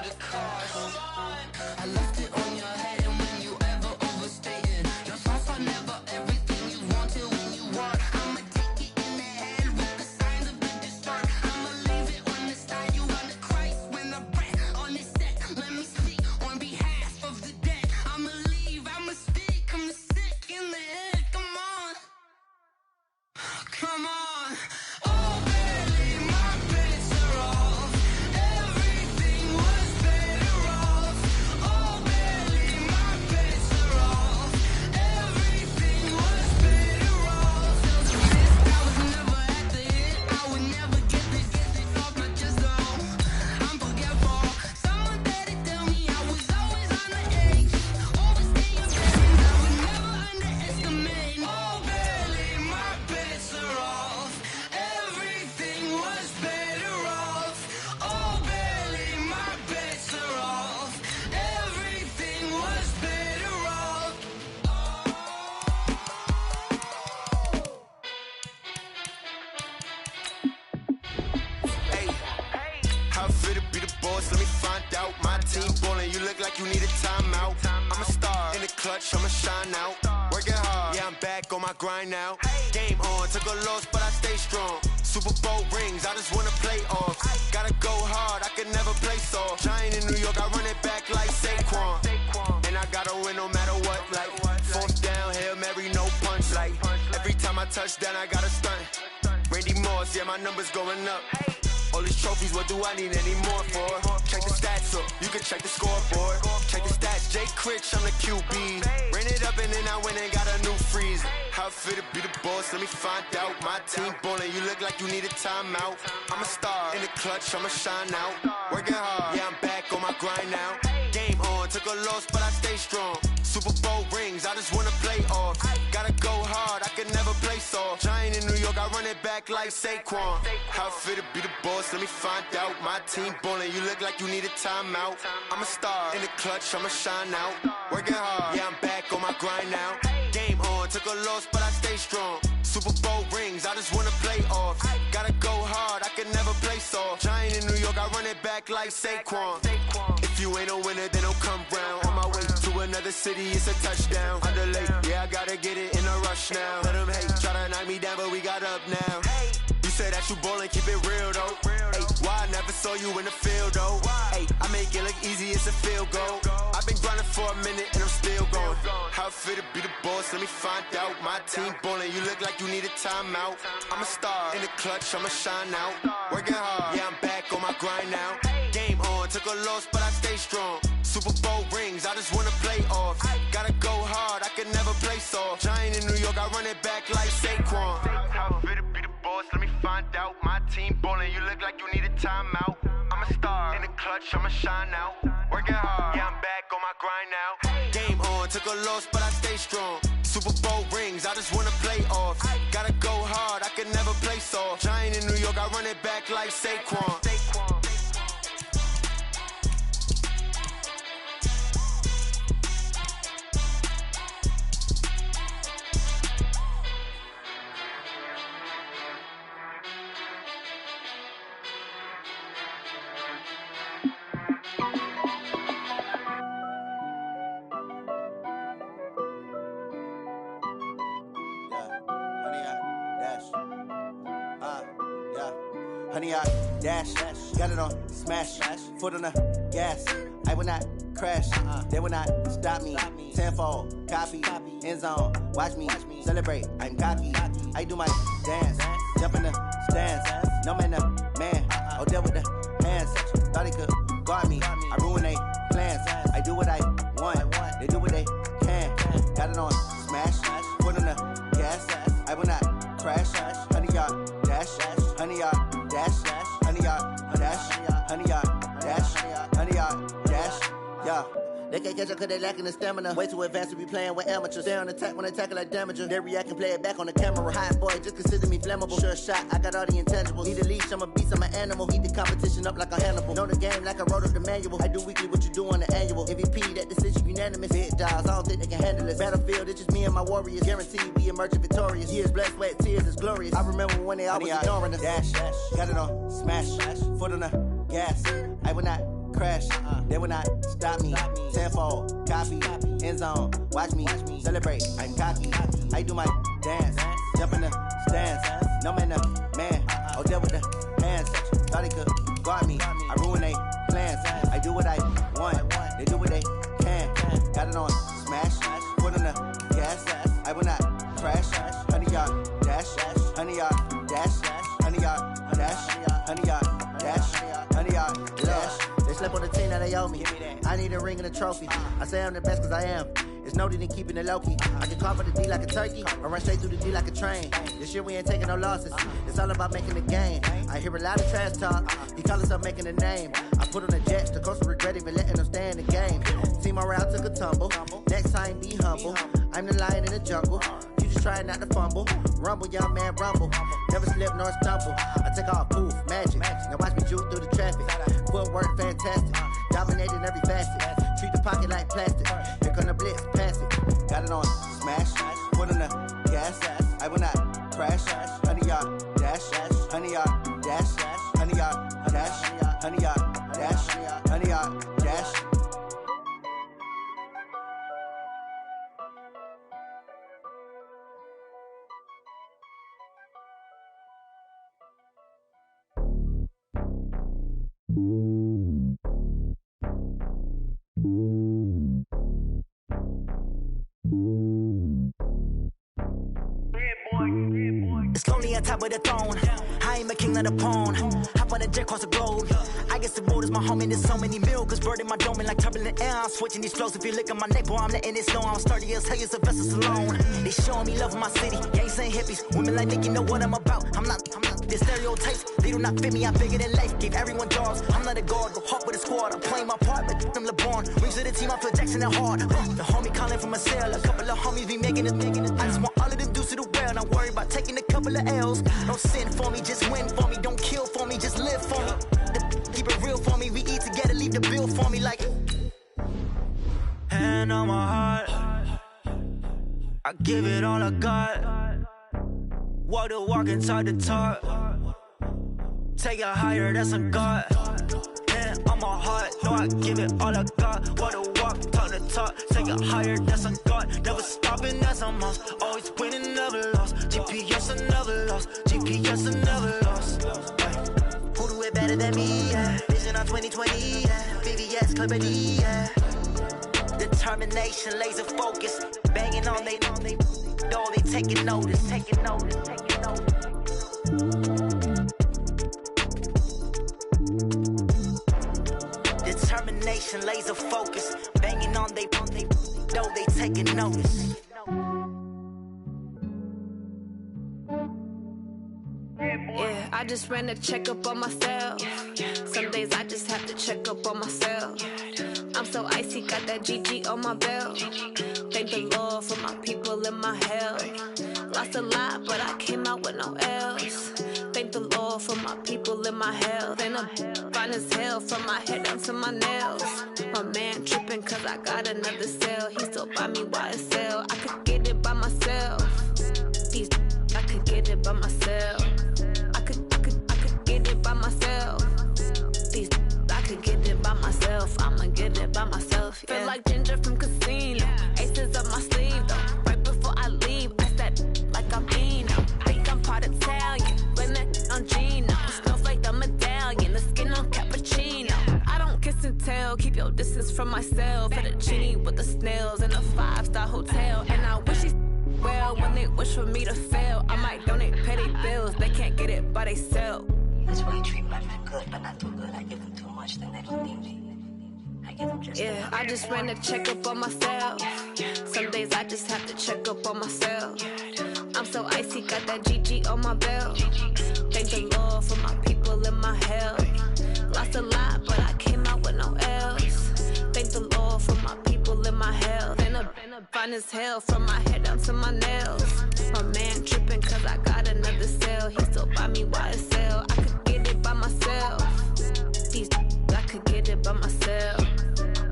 the cost. I left it on your head, and when you ever overstay it, your thoughts are never everything you wanted when you want. I'ma take it in the head with the signs of the distort. I'ma leave it on the side, you on the Christ when the breath on this set. Let me speak on behalf of the dead. I'ma leave, I'ma speak, I'm sick in the head, come on. Come on. Oh, barely, my bits are off. Everything was better off. Oh, barely, my bits are off. Everything was better off. I was never at the hit. I would never get this off my chest though. I'm forgetful. Someone better tell me I was always on the edge. Overstaying feelings I would never underestimate. Oh, barely, my bits are off. Everything was better off. Oh, barely, my bits are off. Everything was better off. Hey, how fit to be the boss? Let me find out. My team ballin', you look like you need a timeout. I'm a star in the clutch, I'ma shine out. Working hard, yeah, I'm back on my grind now. Game on, took a loss, but I stay strong. Super Bowl rings, I just wanna play off. Gotta go hard, I can never play soft. Giant in New York, I run it back like Saquon. And I gotta win no matter what, like fourth down, Hail Mary, no punch. Like every time I touch down, I gotta stunt. Randy Moss, yeah, my numbers going up. All these trophies, what do I need any more for? Check the stats up, you can check the scoreboard. Check the stats, Jay Critch, I'm the QB. Ran it up and then I went and got a new freeze. How fit to be the boss, let me find out. My team ballin', you look like you need a timeout. I'm a star in the clutch, I'ma shine out. Working hard, yeah, I'm back on my grind now. Game on, took a loss, but I stay strong. Super Bowl rings, I just wanna play off. Gotta go hard, I can never play soft. Giant in New York, I run it back like Saquon. How fit to be the boss, let me find out. My team ballin', you look like you need a timeout. I'm a star in the clutch, I'ma shine out. Working hard, yeah, I'm back on my grind now. Game on, took a loss, but I stay strong. Super Bowl rings, I just wanna play off. Gotta go hard, I can never play soft. Giant in New York, I run it back like Saquon. If you ain't a winner, then don't come round. On my way to another city, it's a touchdown. Underlay, yeah, I gotta get it in a rush now. Let them hate, try to knock me down, but we got up now. You said that you ballin', keep it real though. Hey, why I never saw you in the field though? Hey, I make it look easy, it's a field goal. I've been grinding for a minute and I'm still going. How fit to be the boss, let me find out. My team ballin', you look like you need a timeout. I'm a star in the clutch, I'ma shine out. Working hard, yeah, I'm back on my grind now. Game on, took a loss, but I stay strong. Super Bowl rings, I just wanna play off. Gotta go hard, I can never play soft. Giant in New York, I run it back like Saquon. How fit to be the boss, let me find out. My team ballin', you look like you need a timeout. I'm a star in the clutch, I'ma shine out. Working hard, yeah, I'm back on my grind now. Game on, took a loss, but I stay strong. Super Bowl rings, I just wanna play off. Gotta go hard, I can never play soft. Giant in New York, I run it back like Saquon. Honey, I dash, got it on smash, foot on the gas. I will not crash, they will not stop me. Tenfold, copy, end zone, watch me celebrate. I'm cocky, I do my dance, jump in the stands. No man, the man, oh, deal with the hands. Thought he could guard me, I ruin they plans. I do what I want, they do what they can. Got it on smash, foot on the gas. I will not crash, honey, y'all dash, honey, y'all dash, honey, y'all dash, honey, y'all dash, honey, y'all dash, yeah. They can't catch up cause they lacking the stamina. Way too advanced to be playing with amateurs. Stay on attack when they tackle like damager. They react and play it back on the camera. Hot boy, just consider me flammable. Sure shot, I got all the intangibles. Need a leash, I'm a beast, I'm an animal. Heat the competition up like a Hannibal. Know the game like I wrote up the manual. I do weekly what you do on the annual. MVP, that decision unanimous. Big dogs, I don't think they can handle it. Battlefield, it's just me and my warriors. Guaranteed we emerging victorious. Years, blood, sweat, tears, it's glorious. I remember when they always ignoring us. Dash, got it on smash, foot on the gas. I will not crash, they will not stop me. Tenfold, copy, end zone, watch me celebrate. I'm cocky, I do my dance, jump in the stands. No man, man, oh, there with the hands. Thought he could guard me, I ruin they plans. I do what I want, they do what they can. Got it on smash, put on the gas. I will not crash, 100-yard dash, 100-yard dash, 100-yard dash, 100-yard dash, 100-yard dash. They slept on the team that they owe me. I need a ring and a trophy. I say I'm the best cause I am. It's noted in keeping it low-key. I can call for the D like a turkey or run straight through the D like a train. This year we ain't taking no losses. It's all about making the game. I hear a lot of trash talk. He call himself making a name. I put on the Jets. The coach will regret even letting them stay in the game. Team morale took a tumble. Next time be humble. I'm the lion in the jungle. You just trying not to fumble. Rumble, young man, rumble. Never slip nor stumble. I take off, poof, magic. Now watch me juke through the traffic. Footwork fantastic. Dominating every facet. Treat the pocket like plastic. Here come the blitz, pass it. Got it on smash. Put on the gas. I will not crash. 100-yard dash. 100-yard dash. 100-yard dash. 100-yard dash. 100-yard dash. It's lonely on top of the throne. I ain't a king of the pawn. Hop on a jet across the globe. I guess the road is my home and there's so many milkers birding my dome and like turbulent air. I'm switching these flows. If you look at my neck, boy, I'm letting it slow. I'm sturdy as hell, it's a vessel alone. They showing me love in my city. Gangs ain't hippies. Women like think you know what I'm about. I'm not. The stereotypes, they do not fit me. I'm bigger than life. Gave everyone dogs. I'm not a guard. Go hard with a squad. I'm playing my part, but them LeBron. Rings to the team, I feel Jackson and hard. The homie calling from a cell. A couple of homies be making it. I just want all of them dudes to the well. Not worry about taking a couple of L's. Don't sin for me, just win for me. Don't kill for me, just live for me. Keep it real for me. We eat together, leave the bill for me like. Hand on my heart, I give it all I got. Walk the walk and talk the talk. Take it higher, that's a God. Hand on my heart, no, I give it all I got. Walk the walk, talk the talk. Take it higher, that's a God. Never stopping, that's a must. Always winning, never lost. GPS, I never lost. GPS, I never lost. Who do it better than me? Yeah. Vision on 2020, yeah. VVS, Clippity, yeah. Determination, laser focus. Banging on they door, they taking notice. Determination, laser focus. Banging on they door, they taking notice. Yeah, I just ran a checkup on myself. Some days I just have to check up on myself. I'm so icy, got that GG on my belt. Thank the Lord for my people in my health. Lost a lot, but I came out with no else. Thank the Lord for my people in my health. And I'm fine as hell from my head down to my nails. My man tripping cause I got another cell. He still buy me YSL. I could get it by myself. These I could get it by myself. I could get it by myself. These I could get it by myself. I'ma get it by myself. Yeah. Feel like Ginger from Casino. Aces up my sleeve though. Right before I leave, I said like I'm Eno. Think I'm part Italian. Blame that on Gino. Smells like the medallion. The skin on cappuccino. I don't kiss and tell. Keep your distance from myself. For the genie with the snails in a 5-star hotel. And I wish he's well when they wish for me to fail. I might donate petty bills. They can't get it by they sell. That's why you treat my men good, but not too good. I give them too much, then they don't need me. I give them just yeah, I just ran a checkup on myself. Some days I just have to check up on myself. I'm so icy, got that GG on my belt. Thank the Lord for my people in my health. Lost a lot, but I came out with no else. Thank the Lord for my people in my health. And I'm fine as hell from my head down to my nails. My man tripping cause I got another cell. He still buy me YSL. I could get it by myself. These I could get it by myself.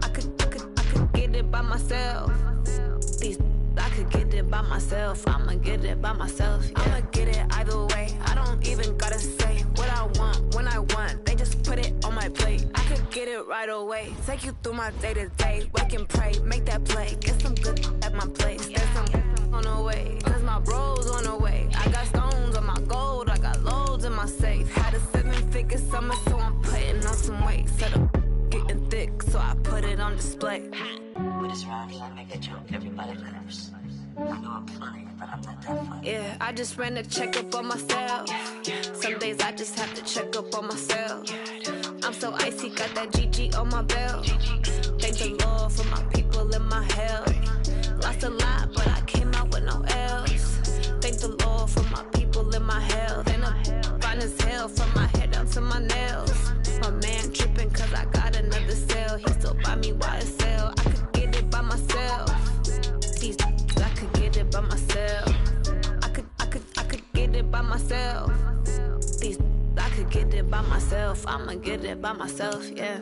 I could get it by myself. These I could get it by myself. I'ma get it by myself. Yeah. I'ma get it either way. I don't even gotta say what I want when I want. They just put it on my plate. I could get it right away. Take you through my day-to-day. Wake and pray, make that play. Get some good at my place. There's some on the way, cause my bro's on the way. I got stones on my gold, I got loads in my safe. Had a 7-figure summer, so I'm putting on some weight. Set up getting thick, so I put it on display. With this round here, I make a joke, everybody laughs. I know I'm funny, but I'm not that funny. Yeah, I just ran a checkup on myself. Some days I just have to check up on myself. I'm so icy, got that GG on my belt. Thank the Lord for my people in my health. Lost a lot, but I came out with no L's. Thank the Lord for my people in my health. And I'm fine as hell from my head down to my nails. My man tripping cause I got another sale. He still buy me YSL. I could get it by myself. These I could get it by myself. I could get it by myself. These I could get it by myself. I'ma get it by myself, yeah.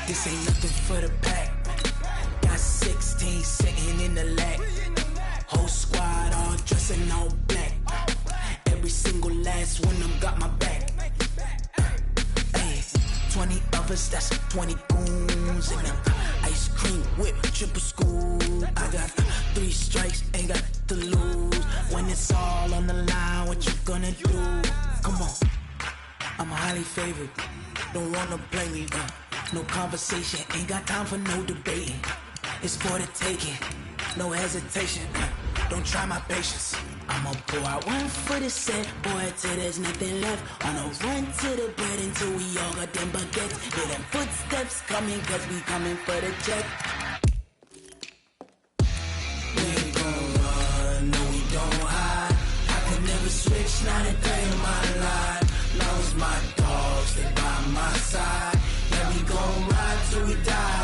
This ain't nothing for the pack. Got 16 sitting in the lag. Whole squad all dressing all black. Every single last one of them got my back. Hey, 20 of us, that's 20 goons. And them ice cream whip, triple school. I got 3 strikes, ain't got to lose. When it's all on the line, what you gonna do? Come on, I'm highly favored. Don't wanna play me, no conversation, ain't got time for no debating. It's for the taking, no hesitation. Don't try my patience. I'ma pour out one for the set, boy, till there's nothing left. On a run to the bread until we all got them baguettes. Hear them footsteps coming, cause we coming for the check. We ain't gon' run, no we don't hide. I could never switch, not a day in my life. Long as my dogs, they by my side. Yeah, we gon' ride till we die.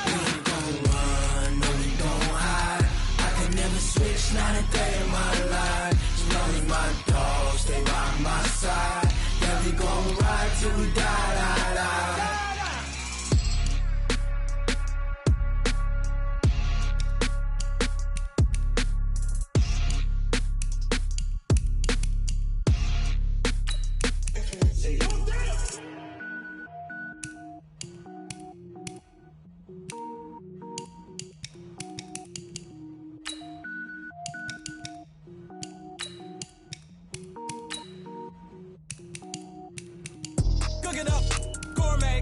We ain't gon' run, no we don't hide. I could never switch, not a day in my life. As long as my dogs, they by my side. Yeah, we gon' ride till we die. Cook it up, gourmet.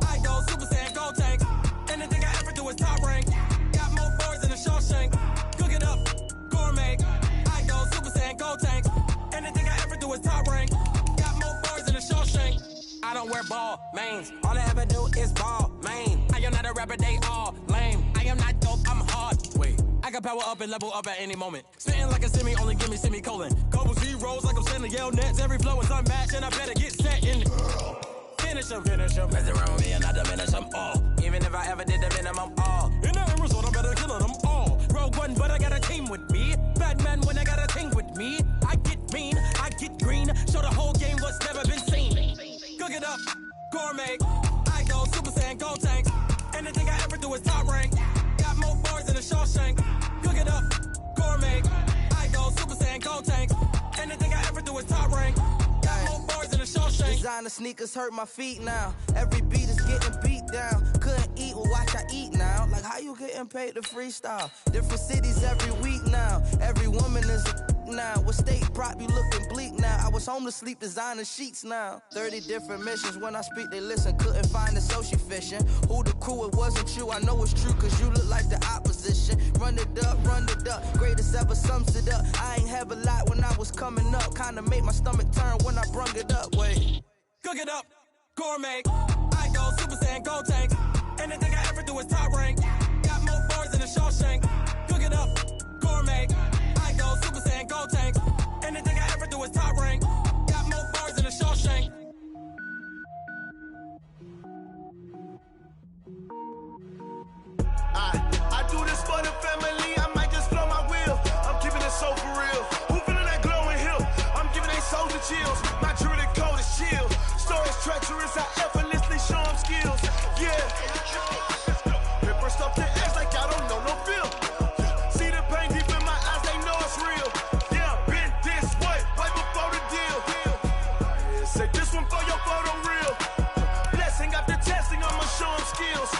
I go Super Saiyan, gold tank. Anything I ever do is top rank. Got more boys than a Shawshank. Cook it up, gourmet. I go Super Saiyan, gold tank. Anything I ever do is top rank. Got more boys than a Shawshank. I don't wear ball mains. All I ever do is ball main. I am not a rapper, they all lame. I am not dope, I'm hard. Wait, I can power up and level up at any moment. Spitting like a semi, only give me semicolon. Couple zeros like I'm sending yell nets. Every flow is unmatched and I better get set in. Finish him. Mess around with me and I diminish them all. Even if I ever did the minimum, all. In the end result, I'm better killing them all. Rogue One, but I got a team with me. Batman when I got a team with me. I get mean, I get green. Show the whole game what's never been seen. Cook it up, gourmet. I go Super Saiyan, gold tank. Anything I ever do is top rank. Got more bars than a Shawshank. Cook it up, gourmet. I go Super Saiyan, gold tank. Anything I ever do is top rank. Got more bars than a Shawshank. Designer sneakers hurt my feet now. Every beat is getting beat down. Couldn't eat, well watch I eat now. Like how you getting paid to freestyle? Different cities every week now. Every woman is a now. With state prop, you looking bleak now. I was was home to sleep, designing sheets now. 30 different missions, when I speak they listen. Couldn't find the social fishing. Who the crew, it wasn't you, I know it's true, cause you look like the opposition. Run it up, greatest ever sums it up. I ain't have a lot when I was coming up, kinda made my stomach turn when I brung it up. Wait, cook it up, gourmet. I go Super Saiyan, go tank. Anything I ever do is top rank. Got more bars than a Shawshank. Cook it up, gourmet. I go Super Saiyan, go tank. Anything I ever do is top rank. Got more bars than a Shawshank. I do this for the family. I might just blow my wheel. I'm keeping it so for real. Who feeling that glowing hill? I'm giving they souls the chills. My druidic code is chill. Stories treacherous. I effortlessly show them skills. Yeah. Paper stuff to edge like I don't know no feel. See the pain deep in my eyes. They know it's real. Yeah, been this way before the deal. Say this one for your photo real. Blessing after testing. I'ma show them skills.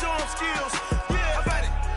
Show them skills. Yeah,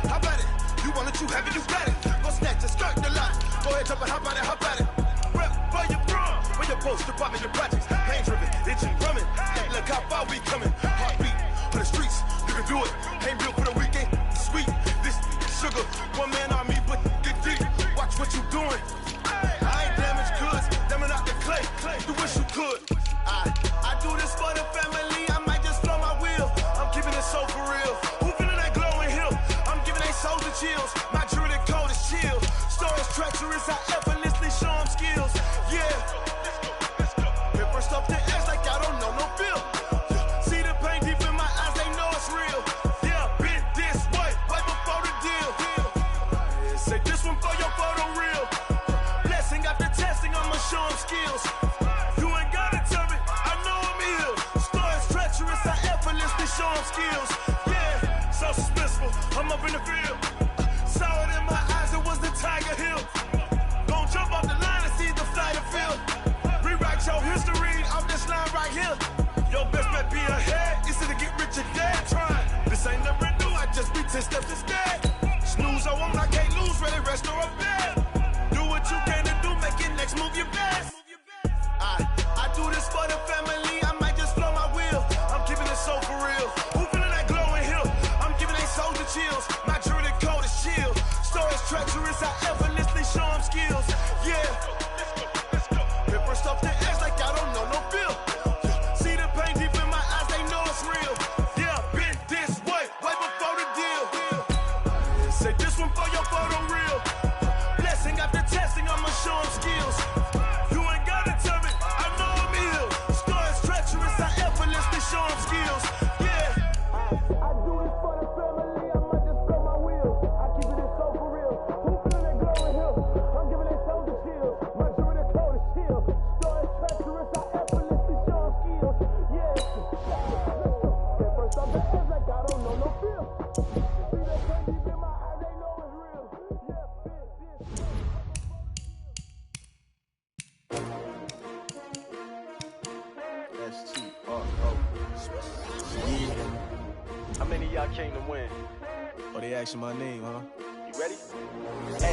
how about it? You want it, you have it, you got it. Go snatch the skirt, the lot. Go ahead, jump it, how about it? Rep for your prom. Where your post, department, your projects. Pain driven, itching, drumming. Hey, look how far we coming. Heartbeat for the streets. You can do it. Ain't built for the weekend. Sweet, this sugar. One man army, but dig deep. Watch what you doing. I ain't damaged goods. Damn out the clay. You wish you could. I do this for the family. I might just blow my wheel. I'm keeping it so for real. Who feeling that glowing hill? I'm giving they souls the chills. My druidic code is chill. Stories treacherous. I effortlessly show them skills. Yeah. Paper stuff to edge like I don't know no feel. See the pain deep in my eyes. They know it's real. Yeah, been this way before the deal. Say this one for your photo real. Blessing after testing. I'ma show them skills. You ain't gotta tell me. I know I'm ill. Stories treacherous. I effortlessly show them skills. Yeah, so suspenseful. I'm up in the field. Saw it in my eyes. It was the Tiger Hill. Gon' jump off the line and see the flight of field. Rewrite your history off this line right here. Your best bet be ahead. It's to get rich or dead. Trying. This ain't never new. I just be 10 steps instead. Snooze or won't. I can't lose. Ready, rest or a bed. Do what you can to do. Make it next move your best. I do this for the family. I might just blow my wheel. I'm keeping it so for real. Who feeling that glowing hill? I'm giving they souls the chills. My druidic code is chill. Stories treacherous. I effortlessly show them skills. Yeah. Paper stuff to edge like I don't know no feel. See the pain deep in my eyes. They know it's real. Yeah, been this way before the deal. Say this one for your photo real. Blessing after testing. I'ma show them skills. You ain't gotta tell me. I know I'm ill. Stories treacherous. I effortlessly show them skills. Yeah. I do this for the family. I might just blow my wheel. I keep it so for real. Who feeling that glowing hill? I'm giving they souls the chills. My druidic code is chill. Stories treacherous. I effortlessly show them skills. Yeah. At first I'm the edge like I don't know no feel. See that pain deep in my eyes. They know it's real. Yeah, How many of y'all came to win? Oh, they asking my name, huh? You ready?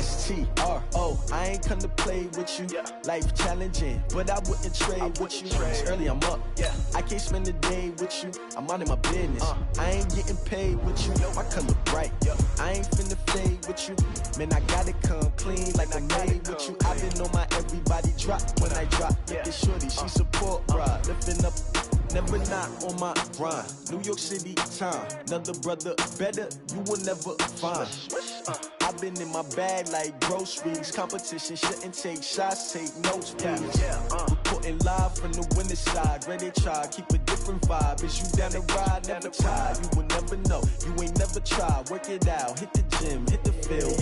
STRO, I ain't come to play with you. Yeah. Life challenging, but I wouldn't trade with you. It's early, I'm up. Yeah. I can't spend the day with you. I'm minding my business. I ain't getting paid with you. My color bright. I ain't finna fade with you. Man, I gotta come clean like I made with you. I been on my everybody drop when I drop. Look at shorty, she support, bruh. Lifting up. Never not on my grind. New York City time. Another brother better, you will never find. I've been in my bag like groceries. Competition shouldn't take shots, take notes, please. Reporting live from the winter side. Ready to try, keep a different vibe. Is you down the ride, never tired. You will never know, you ain't never tried. Work it out, hit the gym, hit the field.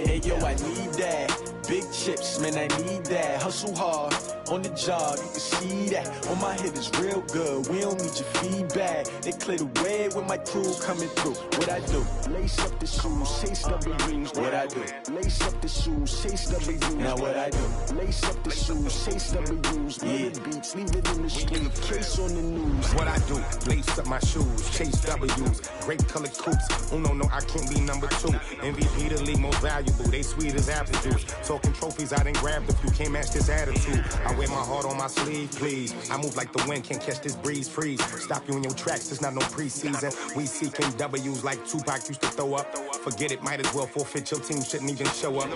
Hey yo, I need that. big chips, man, I need that. Hustle hard on the job, you can see that. On my head is real good, we don't need your feedback. They clear the way with my crew coming through. What I do? Lace up the shoes, chase W's. What I do? Lace up the shoes, chase W's. Now what I do? Lace up the shoes, chase W's. Yeah, beats, leave it in the street, case on the news. What I do? Lace up my shoes, chase W's. Grape colored coops. Uno, no, I can't be number 2. MVP the league most valuable. They sweet as apple juice. Talking trophies, I didn't grab the few. Can't match this attitude. I wear my heart on my sleeve, please. I move like the wind, can't catch this breeze, freeze. Stop you in your tracks, there's not no preseason. We seeking W's like Tupac used to throw up. Forget it, might as well forfeit. Your team shouldn't even show up.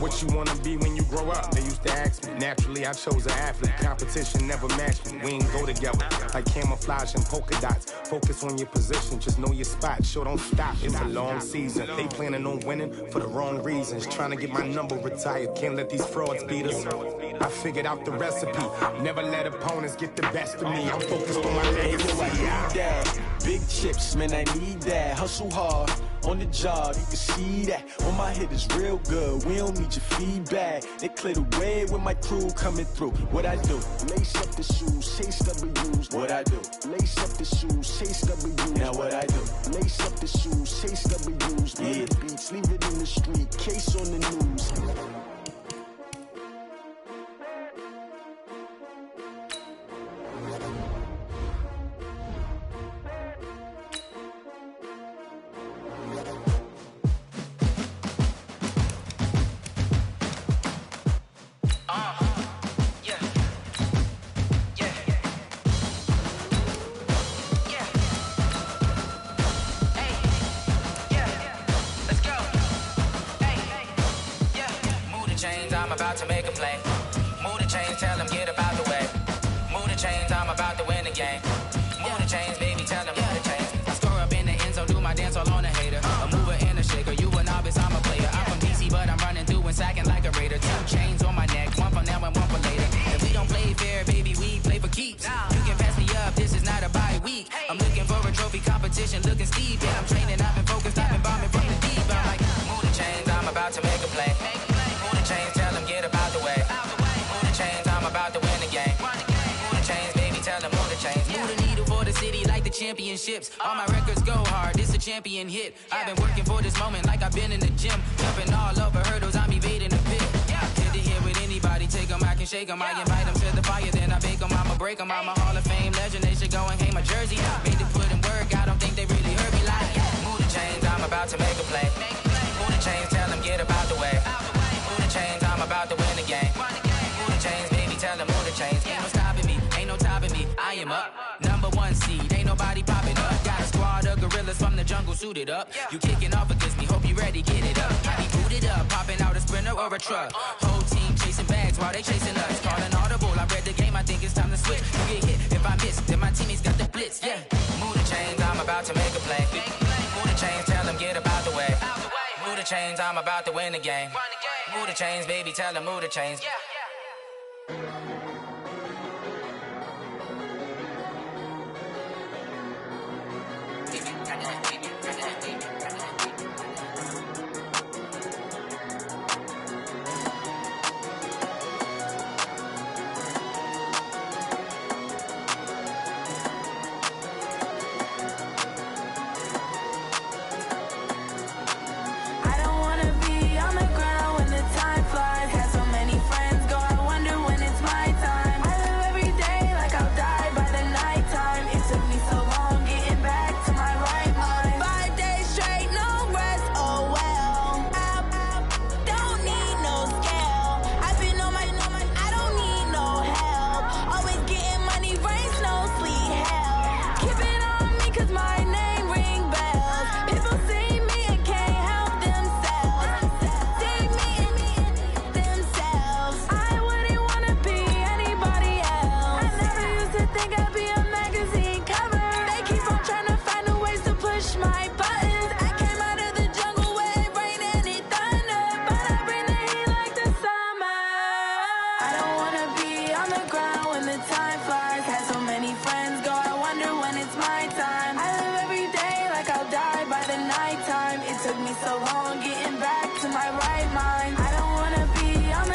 What you wanna be when you grow up? They used to ask me. Naturally, I chose an athlete. Competition never matched me. We ain't go together like camouflage and polka dots. Focus on your position, just know your spot. Sure, don't stop. It's a long season. They planning on winning for the wrong reasons. Trying to get my number retired. Can't let these frauds beat us. I figured out the recipe. Never let opponents get the best of me. I'm focused on my legacy. I need that. Big chips, man, I need that. Hustle hard on the job, you can see that. On my head is real good, we don't need your feedback. They clear the way with my crew coming through. What I do? Lace up the shoes, chase W's. What I do? Lace up the shoes, chase W's. Now what I do? Lace up the shoes, chase W's. Yeah, beats, leave it in the street, case on the news. I'm about to make a play. Move the chains, tell them get up out the way. Move the chains, I'm about to win the game. Move the chains, baby, tell them move the chains. I score up in the end zone, do my dance all on a hater. A mover and a shaker, you a novice, I'm a player. I'm from DC, but I'm running through and sacking like a raider. 2 chains on my neck, one for now and one for later. If we don't play fair, baby, we play for keeps. You can pass me up, this is not a bye week. I'm looking for a trophy competition, looking steep. Yeah, I'm training, I've been focused, I've been bombing from the deep. I'm like, move the chains, I'm about to make a play. Move the chains, tell them get up out the way. Move the chains, I'm about to win the game. Move the chains, baby, tell them move the chains. Move the needle for the city like the championships. All my records go hard, this a champion hit. I've been working for this moment like I've been in the gym. Jumping all over hurdles, I'm evading the pit. Get to here with anybody, take them, I can shake them. I invite them to the fire, then I bake them, I'ma break them. I'm a Hall of Fame legend, they should go and hang my jersey. Made to put in work, I don't think they really heard me like. Move the chains, I'm about to make a play. Move the chains, tell them get up out the way. Move the chains, I'm about to win the game. Move the chains, baby, tell them move the chains. Ain't no stopping me, ain't no topping me. I am up, #1 seed, ain't nobody popping up. Got a squad of gorillas from the jungle suited up. You kicking off against me, hope you ready, get it up. I be booted up, popping out a Sprinter or a truck. Whole team chasing bags while they chasing us. Calling audible, I read the game, I think it's time to switch. You get hit, if I miss, then my teammates got the blitz, yeah. Move the chains, I'm about to make a play. Move the chains, tell them get up out the way. Move the chains, I'm about to win the game. Move the chains, baby, tell them move the chains. I don't wanna be on the ground when the time flies. Had so many friends go, I wonder when it's my time. I live every day like I'll die by the nighttime. It took me so long getting back to my right mind. 5 days straight, no rest, oh well. I don't need no scale. I've been on my, I don't need no help. Always getting money, rain, snow, sleet, hell. Keep it on me cause my name ring bells. People see me and can't help themselves. See me and themselves. I wouldn't wanna be anybody else. I never used to think I'd be a magazine cover. They keep on trying to find new ways to push my buttons. I came out of the jungle where it rained and it thunder, but I bring the heat like the summer. I don't wanna be on the ground when the time flies. Had so many friends go, I wonder when it's my time. I live every day like I'll die by the nighttime. It took me so long getting back to my right mind. I don't wanna be on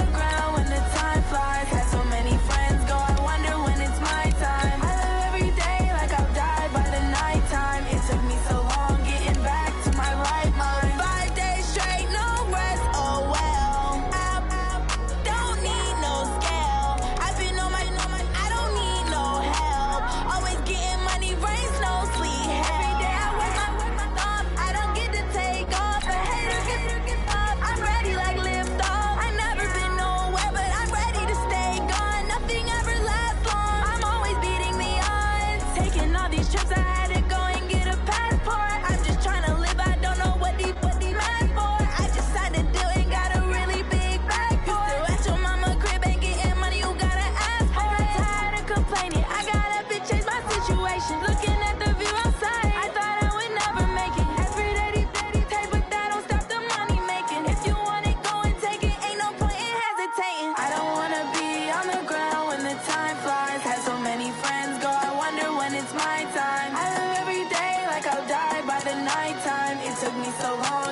took me so long.